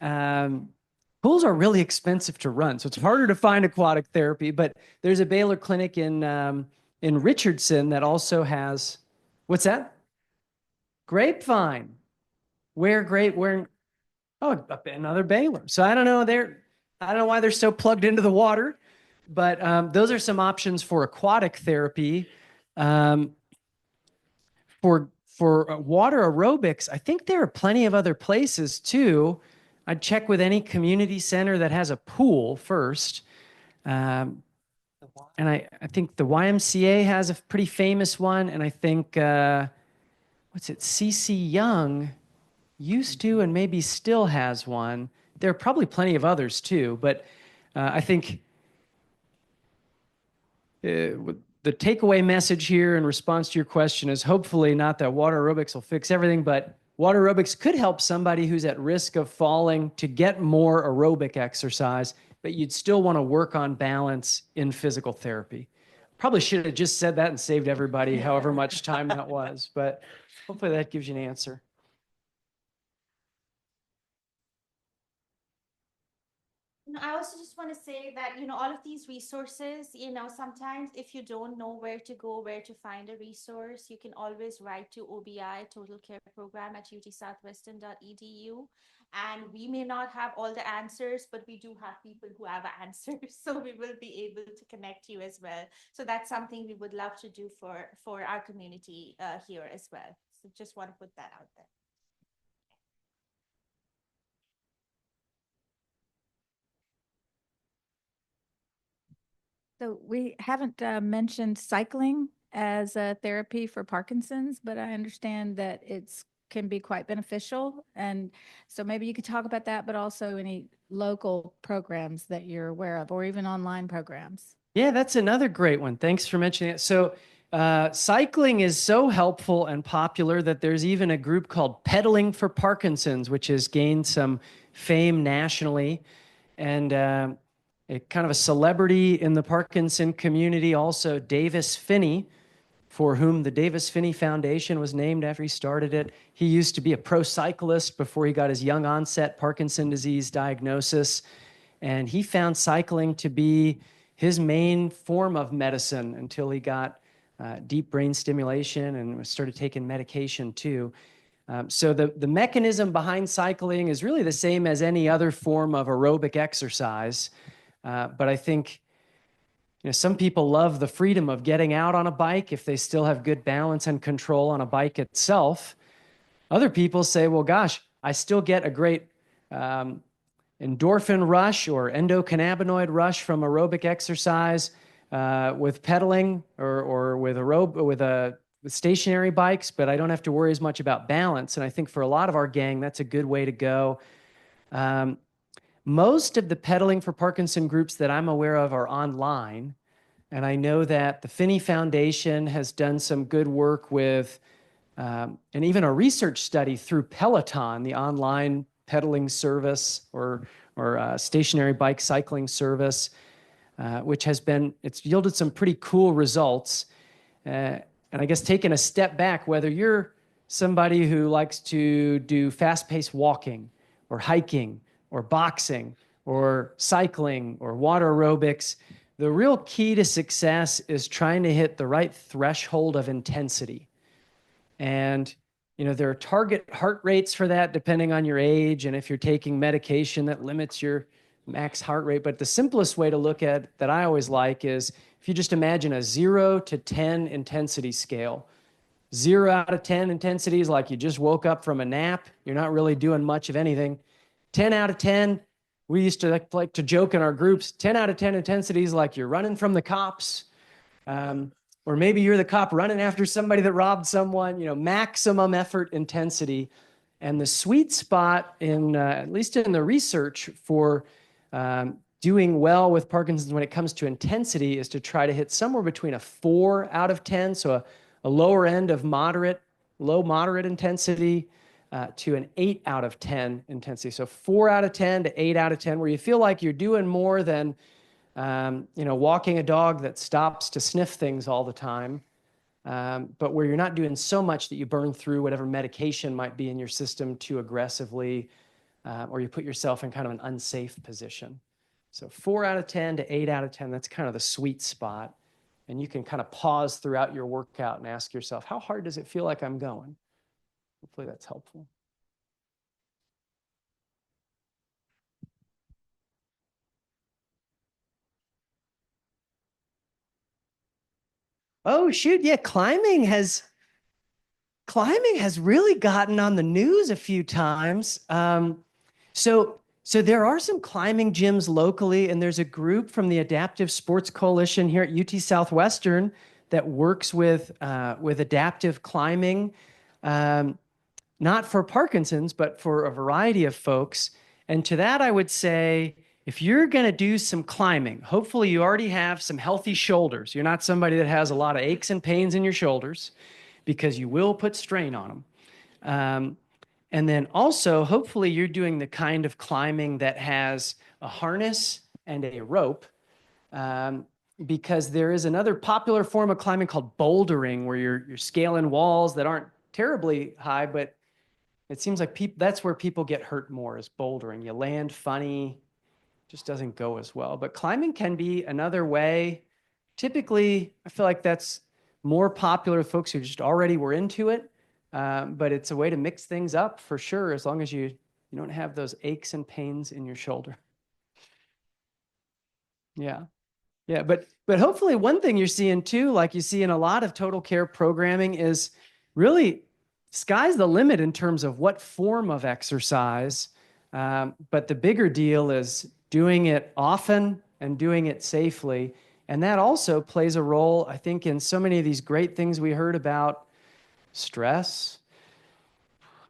Pools are really expensive to run, so it's harder to find aquatic therapy, but there's a Baylor clinic in Richardson that also has, what's that? Grapevine. Where? Oh, another Baylor. So I don't know why they're so plugged into the water, but those are some options for aquatic therapy. For water aerobics, I think there are plenty of other places too. I'd check with any community center that has a pool first. And I think the YMCA has a pretty famous one, and I think, CC Young used to and maybe still has one. There are probably plenty of others too, but I think the takeaway message here in response to your question is hopefully not that water aerobics will fix everything, but water aerobics could help somebody who's at risk of falling to get more aerobic exercise, but you'd still want to work on balance in physical therapy. Probably should have just said that and saved everybody however much time that was, but hopefully that gives you an answer. I also just want to say that, all of these resources, sometimes if you don't know where to go, where to find a resource, you can always write to OBI, Total Care Program at utsouthwestern.edu. And we may not have all the answers, but we do have people who have answers. So we will be able to connect you as well. So that's something we would love to do for our community here as well. So just want to put that out there. So we haven't mentioned cycling as a therapy for Parkinson's, but I understand that it's can be quite beneficial. And so maybe you could talk about that, but also any local programs that you're aware of, or even online programs. Yeah, that's another great one. Thanks for mentioning it. So cycling is so helpful and popular that there's even a group called Pedaling for Parkinson's, which has gained some fame nationally. And a kind of a celebrity in the Parkinson community, also Davis Finney, for whom the Davis Finney Foundation was named after he started it. He used to be a pro cyclist before he got his young onset Parkinson's disease diagnosis. And he found cycling to be his main form of medicine until he got deep brain stimulation and started taking medication too. So the mechanism behind cycling is really the same as any other form of aerobic exercise. But I think some people love the freedom of getting out on a bike if they still have good balance and control on a bike itself. Other people say, well, gosh, I still get a great endorphin rush or endocannabinoid rush from aerobic exercise with pedaling or with stationary bikes, but I don't have to worry as much about balance. And I think for a lot of our gang, that's a good way to go. Most of the pedaling for Parkinson groups that I'm aware of are online. And I know that the Finney Foundation has done some good work with, and even a research study through Peloton, the online pedaling service or stationary bike cycling service, which it's yielded some pretty cool results. And I guess taking a step back, whether you're somebody who likes to do fast-paced walking or hiking or boxing or cycling or water aerobics, the real key to success is trying to hit the right threshold of intensity. And, there are target heart rates for that depending on your age and if you're taking medication that limits your max heart rate. But the simplest way to look at that I always like is if you just imagine a 0 to 10 intensity scale. 0 out of 10 intensity is like you just woke up from a nap. You're not really doing much of anything. 10 out of 10, we used to like to joke in our groups, 10 out of 10 intensities like you're running from the cops. Or maybe you're the cop running after somebody that robbed someone, maximum effort intensity. And the sweet spot at least in the research for doing well with Parkinson's when it comes to intensity is to try to hit somewhere between a 4 out of 10, so a lower end of low moderate intensity, to an 8 out of 10 intensity. So 4 out of 10 to 8 out of 10, where you feel like you're doing more than walking a dog that stops to sniff things all the time, but where you're not doing so much that you burn through whatever medication might be in your system too aggressively, or you put yourself in kind of an unsafe position. So 4 out of 10 to 8 out of 10, that's kind of the sweet spot. And you can kind of pause throughout your workout and ask yourself, how hard does it feel like I'm going? Hopefully that's helpful. Oh, shoot. Yeah, climbing has really gotten on the news a few times. So there are some climbing gyms locally, and there's a group from the Adaptive Sports Coalition here at UT Southwestern that works with adaptive climbing, not for Parkinson's, but for a variety of folks. And to that, I would say, if you're going to do some climbing, hopefully you already have some healthy shoulders. You're not somebody that has a lot of aches and pains in your shoulders, because you will put strain on them. And then also, hopefully you're doing the kind of climbing that has a harness and a rope, because there is another popular form of climbing called bouldering, where you're scaling walls that aren't terribly high, but it seems like that's where people get hurt more, is bouldering. You land funny, just doesn't go as well. But climbing can be another way. Typically, I feel like that's more popular with folks who just already were into it. But it's a way to mix things up for sure, as long as you don't have those aches and pains in your shoulder. Yeah. Yeah. But hopefully one thing you're seeing too, like you see in a lot of total care programming, is really sky's the limit in terms of what form of exercise. But the bigger deal is doing it often and doing it safely. And that also plays a role, I think, in so many of these great things we heard about: stress,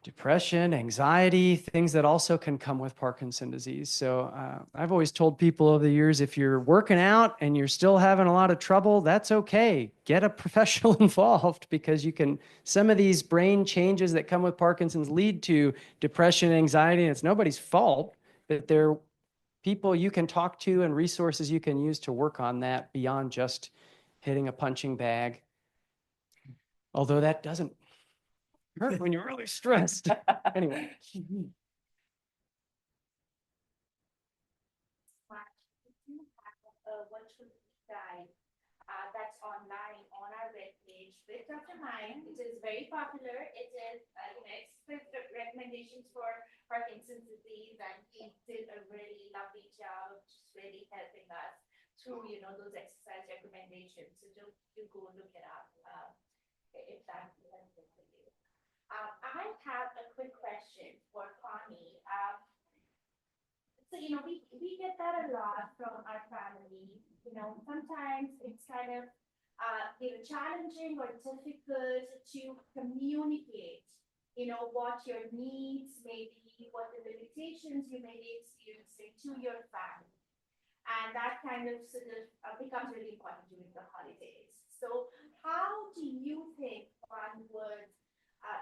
depression, anxiety, things that also can come with Parkinson's disease. So I've always told people over the years, if you're working out and you're still having a lot of trouble, that's okay. Get a professional involved, because some of these brain changes that come with Parkinson's lead to depression and anxiety, and it's nobody's fault, but they're people you can talk to and resources you can use to work on that beyond just hitting a punching bag. Although that doesn't hurt when you're really stressed. Anyway. A virtual guide that's online on our webpage with Dr. Mine. It is very popular. It is, it's the recommendations for Parkinson's disease, and he did a really lovely job of just really helping us through, those exercise recommendations. So do go look it up, if that would be helpful for you. I have a quick question for Connie. So, we get that a lot from our family. Sometimes it's kind of, challenging or difficult to communicate, what your needs may be, what the limitations you may be experiencing to your family. And that kind of sort of becomes really important during the holidays. So how do you think one would,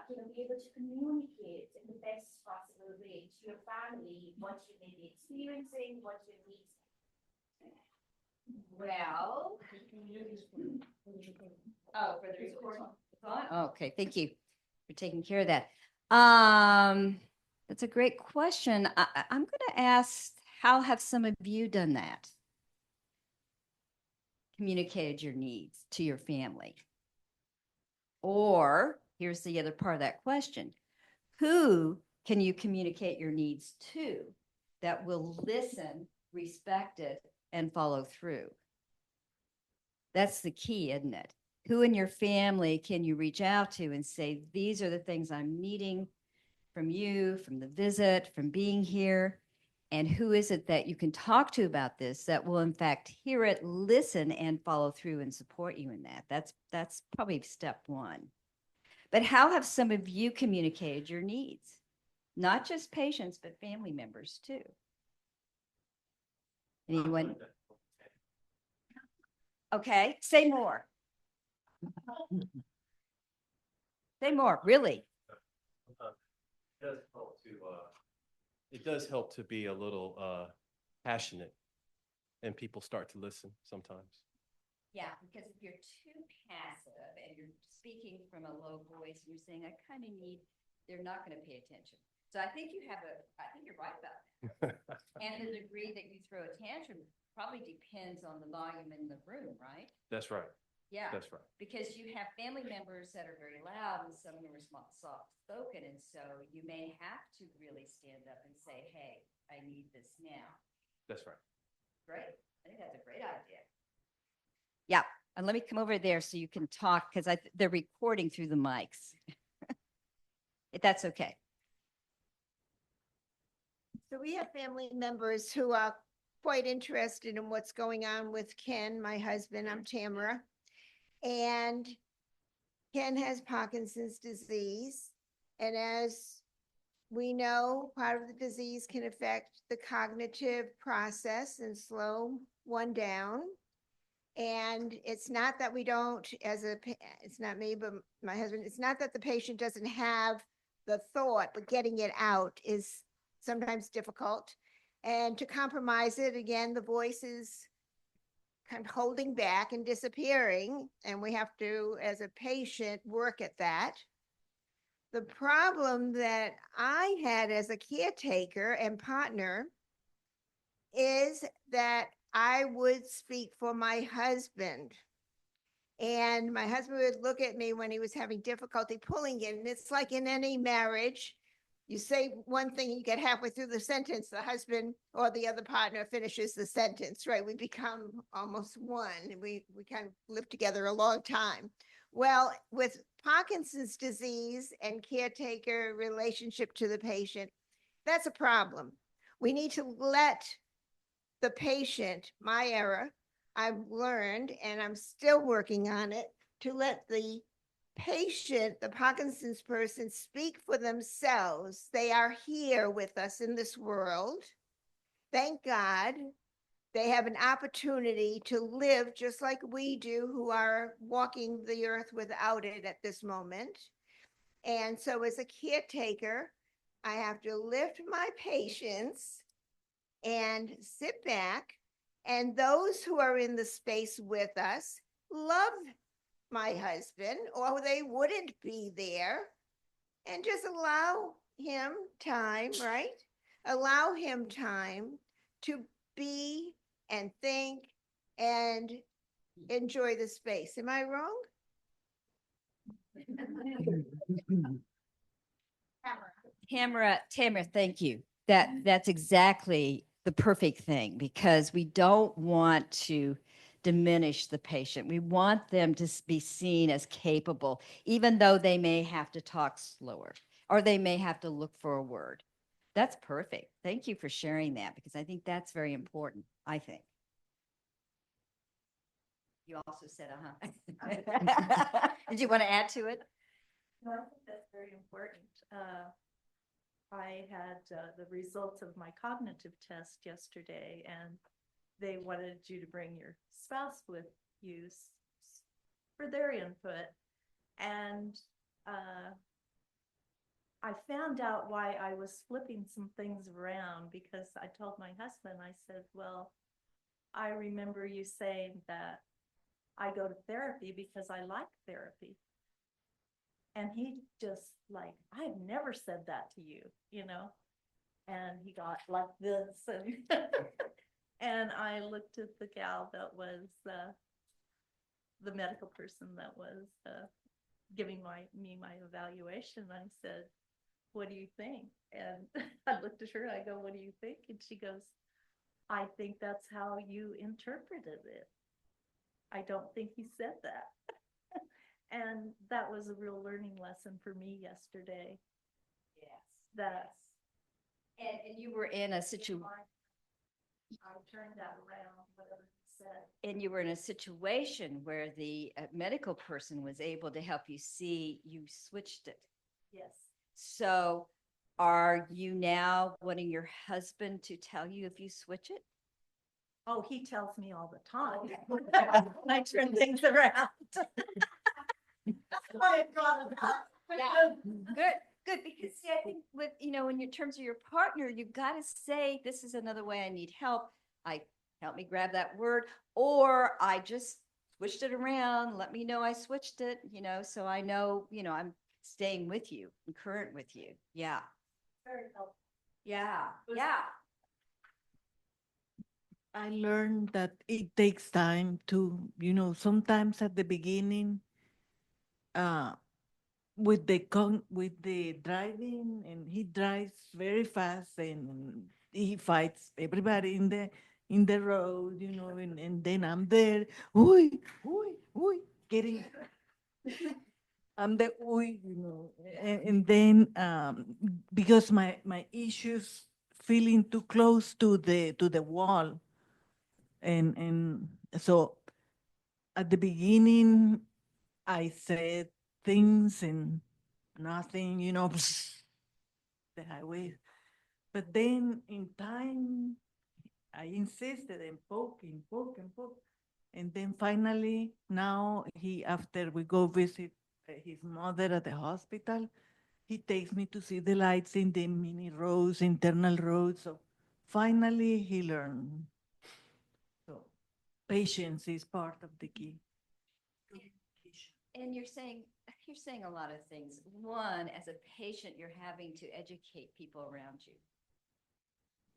be able to communicate in the best possible way to your family what you may be experiencing, what your needs? Well. Oh, for the recording. Okay, thank you for taking care of that. That's a great question. I'm going to ask, how have some of you done that? Communicated your needs to your family? Or here's the other part of that question. Who can you communicate your needs to that will listen, respect it, and follow through? That's the key, isn't it? Who in your family can you reach out to and say, these are the things I'm needing from you, from the visit, from being here? And who is it that you can talk to about this that will in fact hear it, listen, and follow through and support you in that? That's probably step one. But how have some of you communicated your needs? Not just patients, but family members too. Anyone? Okay, say more. Say more, really. It does help to be a little passionate, and people start to listen sometimes. Yeah, because if you're too passive and you're speaking from a low voice and you're saying, I kind of need, they're not going to pay attention. So I think you're right about that. And the degree that you throw a tantrum probably depends on the volume in the room, right? That's right. Yeah. That's right. Because you have family members that are very loud and some are soft spoken. And so you may have to really stand up and say, hey, I need this now. That's right. Great. I think that's a great idea. Yeah. And let me come over there so you can talk because they're recording through the mics. If that's okay. So we have family members who are quite interested in what's going on with Ken, my husband. I'm Tamara. And Ken has Parkinson's disease. And as we know, part of the disease can affect the cognitive process and slow one down. And it's not that we don't, it's not me, but my husband, it's not that the patient doesn't have the thought, but getting it out is sometimes difficult. And to compromise it, again, the voice is kind of holding back and disappearing. And we have to, as a patient, work at that. The problem that I had as a caretaker and partner is that I would speak for my husband. And my husband would look at me when he was having difficulty pulling it. And it's like in any marriage, you say one thing, you get halfway through the sentence, the husband or the other partner finishes the sentence, right? We become almost one. We kind of live together a long time. Well, with Parkinson's disease and caretaker relationship to the patient, that's a problem. We need to let the patient, my error, I've learned, and I'm still working on it, to let the patient, the Parkinson's person, speak for themselves. They are here with us in this world. Thank God they have an opportunity to live just like we do, who are walking the earth without it at this moment. And so as a caretaker, I have to lift my patients and sit back. And those who are in the space with us love my husband, or they wouldn't be there, and just allow him time, right? Allow him time to be and think and enjoy the space. Am I wrong? Tamara, thank you. That's exactly the perfect thing because we don't want to diminish the patient. We want them to be seen as capable, even though they may have to talk slower or they may have to look for a word. That's perfect. Thank you for sharing that because I think that's very important, I think. You also said, uh-huh. Did you want to add to it? No, I think that's very important. I had the results of my cognitive test yesterday, and they wanted you to bring your spouse with you for their input. And I found out why I was flipping some things around because I told my husband, I said, well, I remember you saying that I go to therapy because I like therapy. And he just like, I've never said that to you, you know? And he got like this and and I looked at the gal that was the medical person that was giving me my evaluation. I said, what do you think? And I looked at her, I go, what do you think? And she goes, I think that's how you interpreted it. I don't think he said that. And that was a real learning lesson for me yesterday. Yes. That And you were in a situation. I turned that around, whatever he said. And you were in a situation where the medical person was able to help you see you switched it. Yes. So are you now wanting your husband to tell you if you switch it? Oh, he tells me all the time. I turn things around. I got it. Yeah. Good, because see, I think with, in your terms of your partner, you've got to say, this is another way I need help. Help me grab that word, or I just switched it around. Let me know I switched it, so I know, I'm staying with you and current with you. Yeah. Very helpful. Yeah. Yeah. I learned that it takes time to, sometimes at the beginning, with the driving, and he drives very fast and he fights everybody in the road, and then I'm there, ooh, getting I'm the ooh, and then because my issues feeling too close to the wall, and so at the beginning I said things and nothing, the highway. But then in time, I insisted and poke. And then finally, now after we go visit his mother at the hospital, he takes me to see the lights in the mini roads, internal roads. So finally he learned. So patience is part of the key. And you're saying a lot of things. One, as a patient, you're having to educate people around you.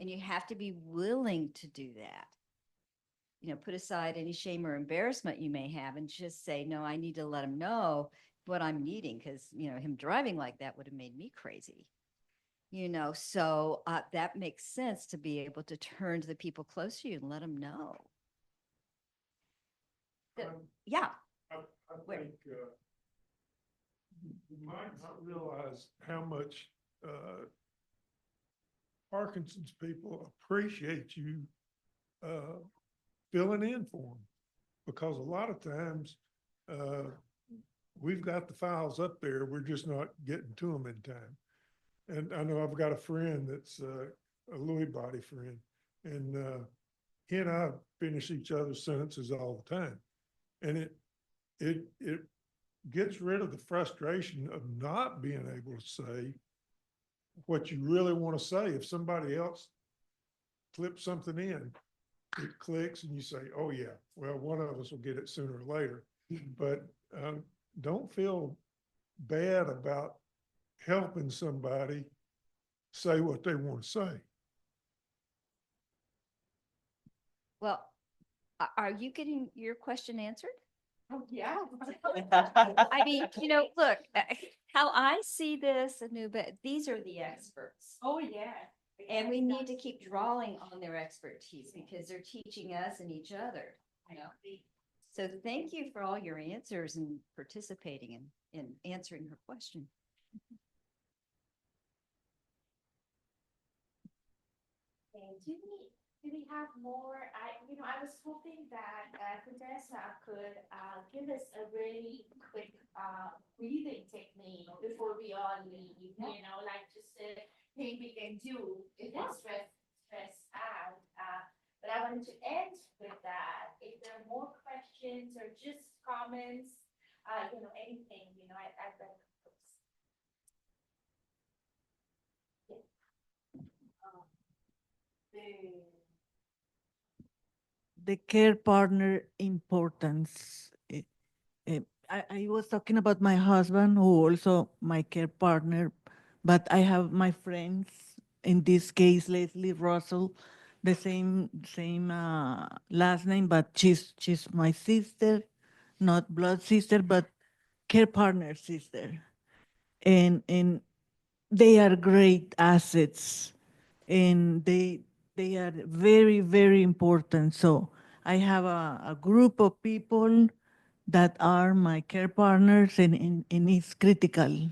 And you have to be willing to do that. Put aside any shame or embarrassment you may have and just say, no, I need to let him know what I'm needing because, him driving like that would have made me crazy. So that makes sense to be able to turn to the people close to you and let them know. Yeah. I think you might not realize how much Parkinson's people appreciate you filling in for them, because a lot of times we've got the files up there, we're just not getting to them in time. And I know I've got a friend that's a Lewy body friend, and he and I finish each other's sentences all the time, and it gets rid of the frustration of not being able to say what you really want to say. If somebody else clips something in, it clicks and you say, oh yeah, well, one of us will get it sooner or later. But don't feel bad about helping somebody say what they want to say. Well, are you getting your question answered? Oh, yeah. I mean, look, how I see this, Anuba, these are the experts. Oh, yeah. And we need to keep drawing on their expertise because they're teaching us and each other, you know. So thank you for all your answers and participating in answering her question. Okay, do we have more? I was hoping that Contessa could give us a really quick breathing technique before we all leave, like just a thing we can do if we stress out. But I wanted to end with that. If there are more questions or just comments, anything, I'd like the care partner importance. I was talking about my husband, who also my care partner, but I have my friends, in this case, Leslie Russell, the same last name, but she's my sister, not blood sister, but care partner sister. And they are great assets, and they are very, very important. So I have a group of people that are my care partners, and it's critical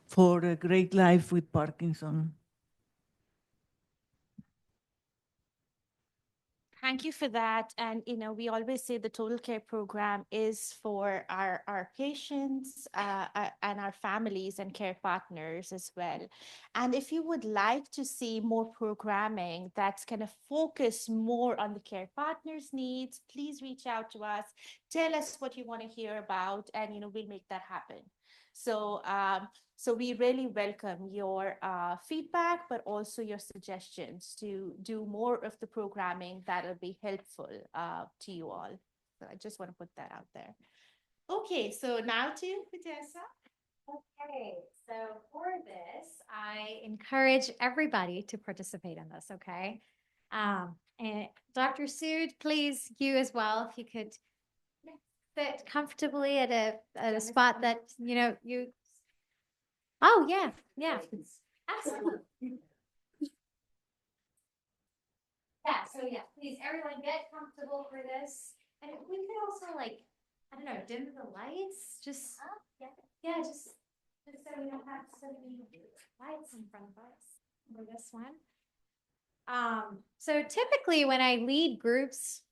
for a great life with Parkinson. Thank you for that. And, we always say the total care program is for our patients and our families and care partners as well. And if you would like to see more programming that's kind of focused more on the care partners' needs, please reach out to us. Tell us what you want to hear about, and, we'll make that happen. So we really welcome your feedback, but also your suggestions to do more of the programming that'll be helpful to you all. So I just want to put that out there. Okay, so now to Contessa. Okay, so for this, I encourage everybody to participate in this, okay? And Dr. Sood, please, you as well, if you could sit comfortably at a spot that, you. Oh, yeah, yeah. Absolutely. Yeah, so yeah, please, everyone get comfortable for this. And we could also I don't know, dim the lights, just, just so we don't have so many lights in front of us for this one. So typically when I lead groups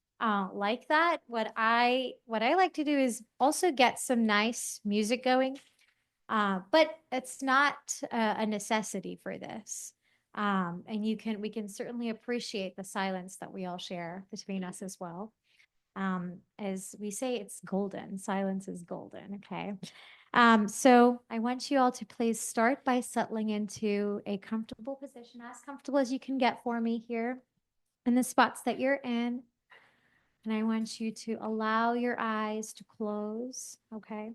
like that, what I like to do is also get some nice music going. But it's not a necessity for this. And we can certainly appreciate the silence that we all share between us as well. As we say, it's golden. Silence is golden. Okay. So I want you all to please start by settling into a comfortable position, as comfortable as you can get for me here in the spots that you're in. And I want you to allow your eyes to close. Okay.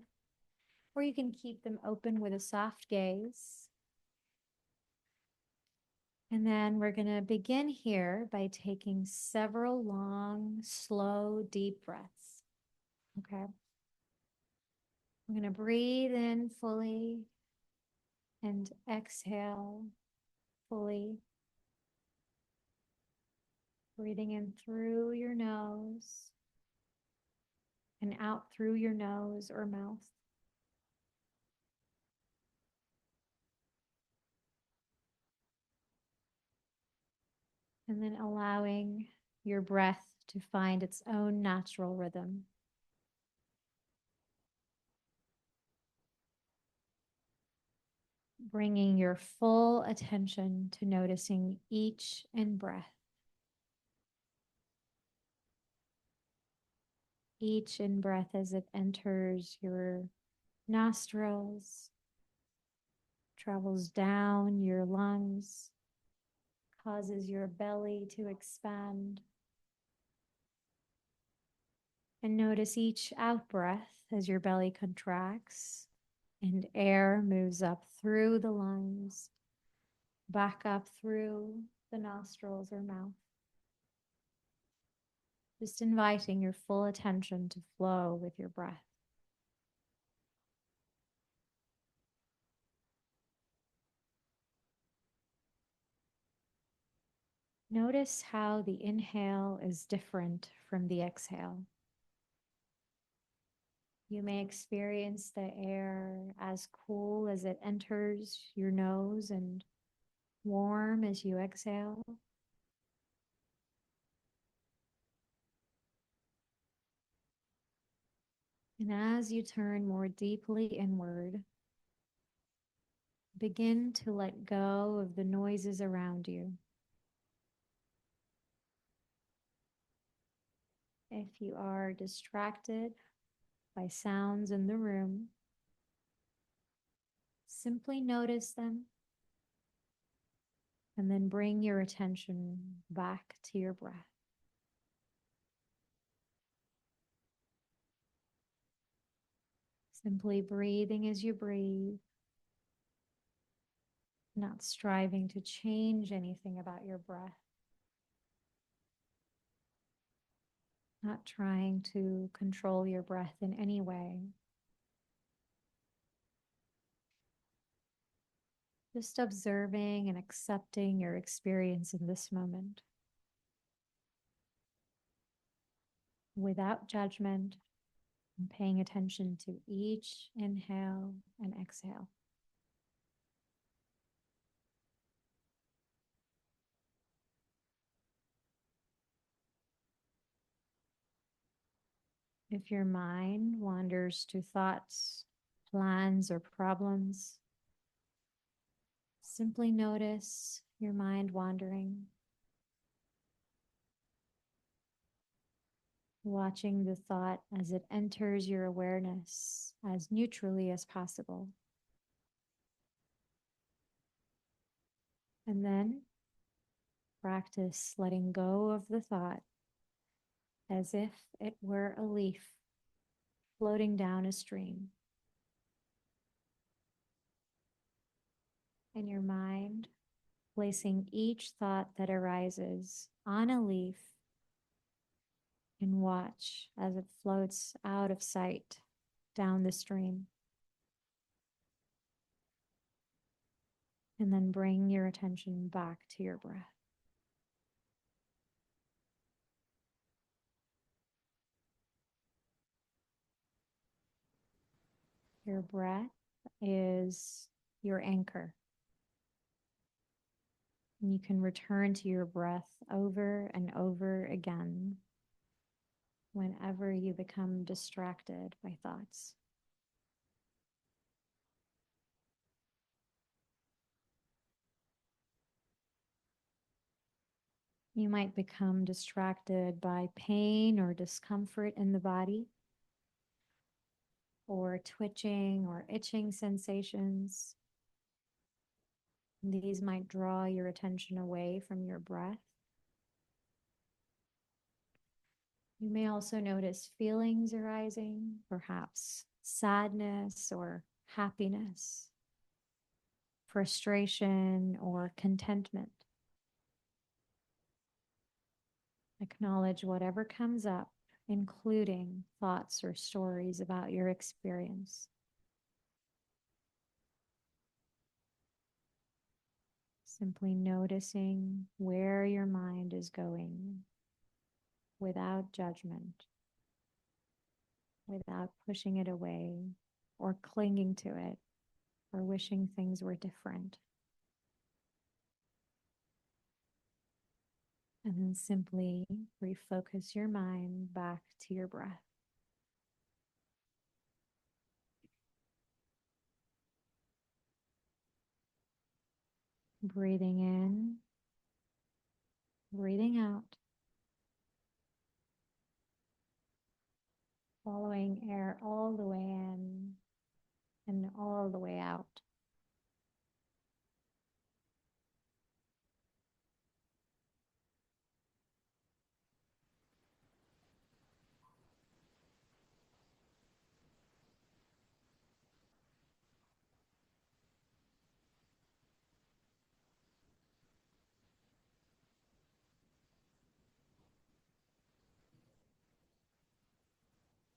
Or you can keep them open with a soft gaze. And then we're going to begin here by taking several long, slow, deep breaths. Okay. I'm going to breathe in fully and exhale fully. Breathing in through your nose and out through your nose or mouth. And then allowing your breath to find its own natural rhythm. Bringing your full attention to noticing each in-breath. Each in-breath as it enters your nostrils, travels down your lungs, causes your belly to expand. And notice each out-breath as your belly contracts and air moves up through the lungs, back up through the nostrils or mouth. Just inviting your full attention to flow with your breath. Notice how the inhale is different from the exhale. You may experience the air as cool as it enters your nose and warm as you exhale. And as you turn more deeply inward, begin to let go of the noises around you. If you are distracted by sounds in the room, simply notice them and then bring your attention back to your breath. Simply breathing as you breathe, not striving to change anything about your breath, not trying to control your breath in any way. Just observing and accepting your experience in this moment without judgment and paying attention to each inhale and exhale. If your mind wanders to thoughts, plans, or problems, simply notice your mind wandering, watching the thought as it enters your awareness as neutrally as possible. And then practice letting go of the thought as if it were a leaf floating down a stream. In your mind, placing each thought that arises on a leaf, and watch as it floats out of sight down the stream. And then bring your attention back to your breath. Your breath is your anchor. And you can return to your breath over and over again whenever you become distracted by thoughts. You might become distracted by pain or discomfort in the body, or twitching or itching sensations. These might draw your attention away from your breath. You may also notice feelings arising, perhaps sadness or happiness, frustration or contentment. Acknowledge whatever comes up, including thoughts or stories about your experience. Simply noticing where your mind is going without judgment, without pushing it away or clinging to it or wishing things were different. And then simply refocus your mind back to your breath. Breathing in, breathing out. Following air all the way in and all the way out.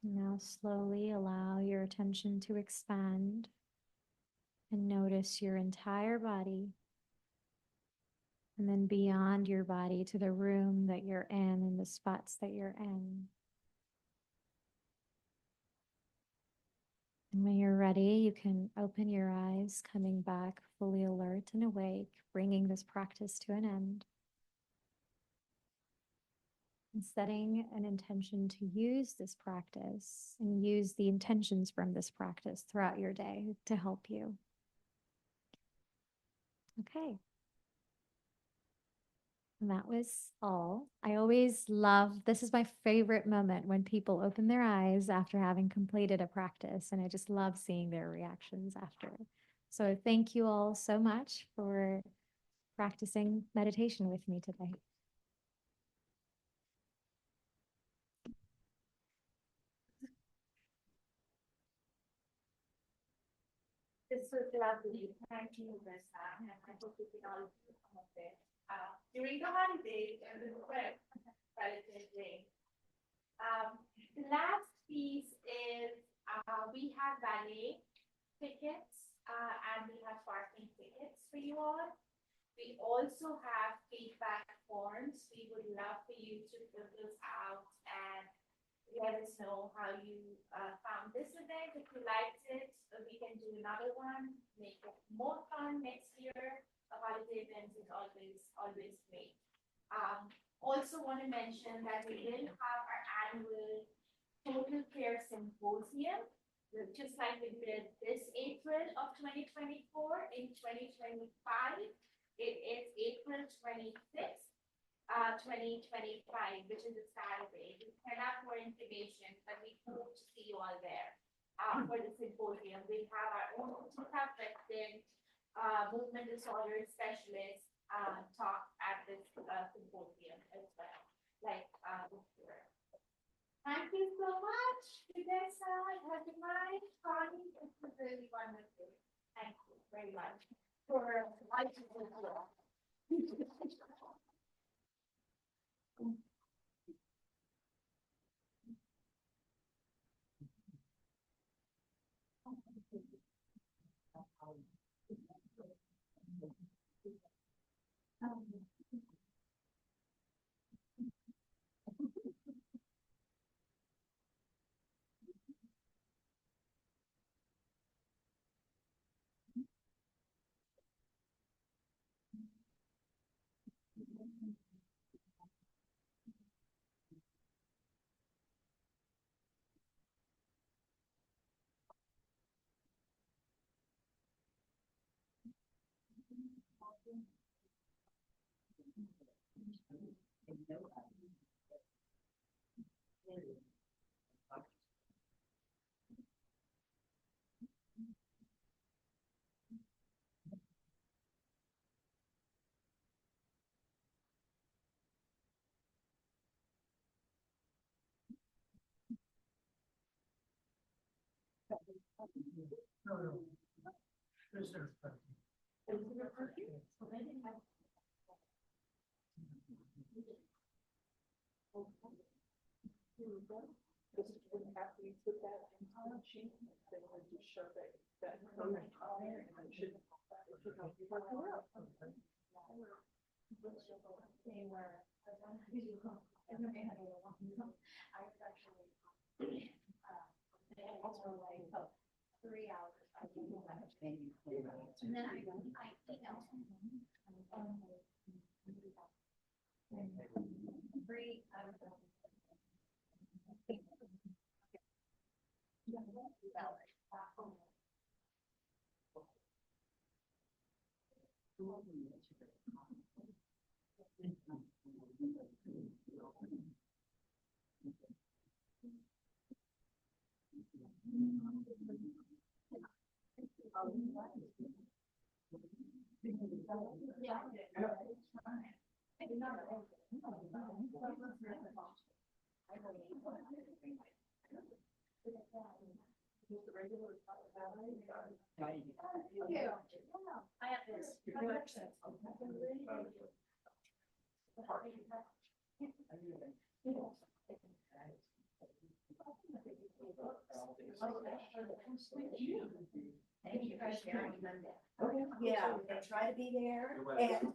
Now slowly allow your attention to expand and notice your entire body and then beyond your body to the room that you're in and the spots that you're in. And when you're ready, you can open your eyes, coming back fully alert and awake, bringing this practice to an end. And setting an intention to use this practice and use the intentions from this practice throughout your day to help you. Okay. And that was all. I always love, this is my favorite moment when people open their eyes after having completed a practice, and I just love seeing their reactions after. So thank you all so much for practicing meditation with me today. This was lovely. Thank you, Vanessa. And I hope you can all do some of it during the holidays and the Valentine's Day. The last piece is we have valet tickets and we have parking tickets for you all. We also have feedback forms. We would love for you to fill those out and let us know how you found this event. If you liked it, we can do another one, make it more fun next year. A holiday event is always great. Also want to mention that we will have our annual Total Care Symposium, just like we did this April of 2024 in 2025. It is April 26th. 2025, which is a Saturday. We can have more information, but we hope to see you all there for the symposium. We have our own resident movement disorder specialist talk at this symposium as well, like before. Thank you so much, Vanessa, Hajimai, Connie. It was really wonderful. Thank you very much for inviting us here. And then I have this. Thank you for sharing. Yeah, I'm gonna try to be there and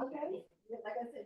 Okay. Like I said,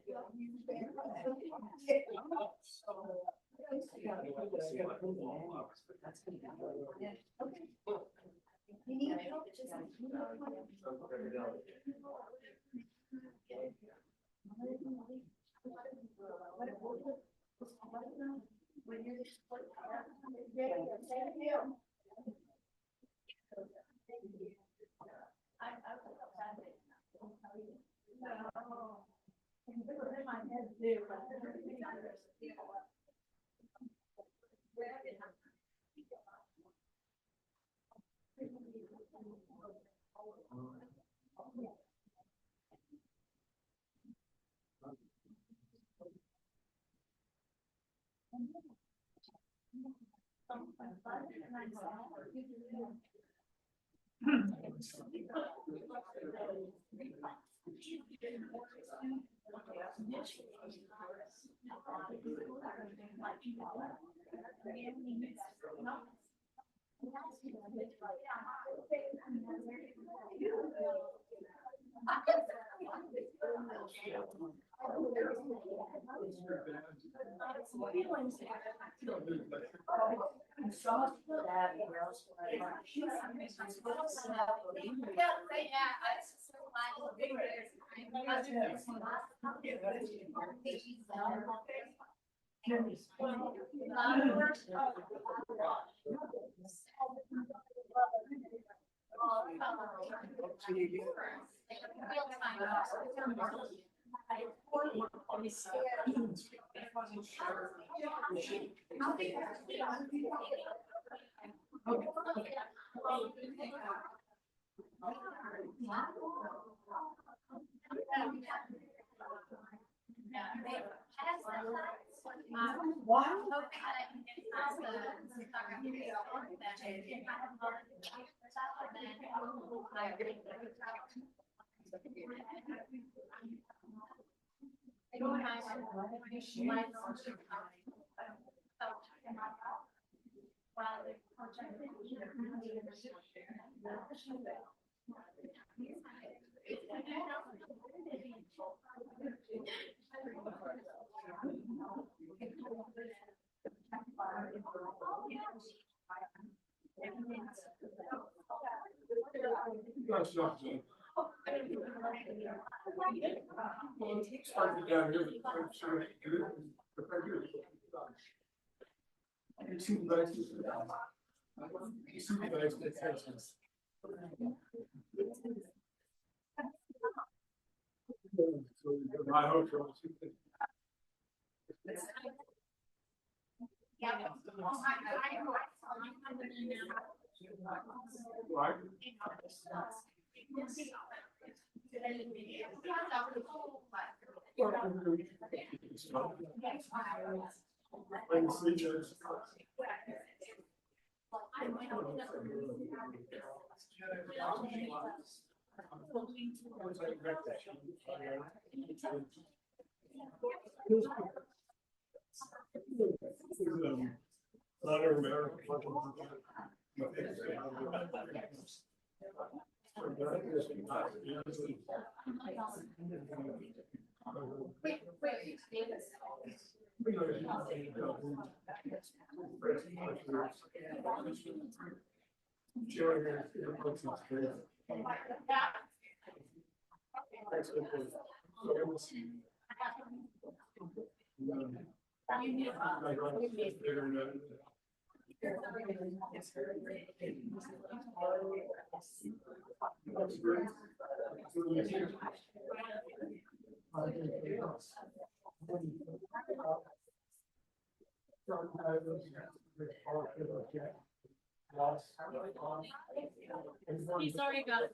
Sorry about it.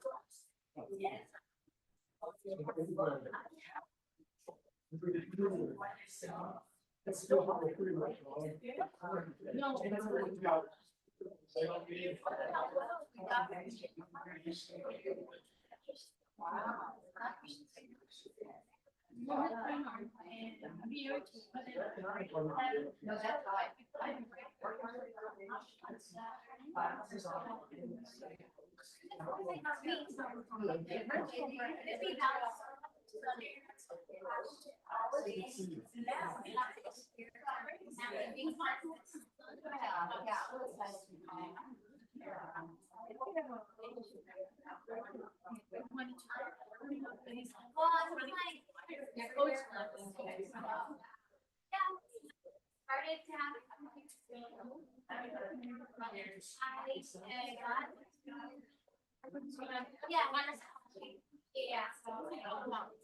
Yeah.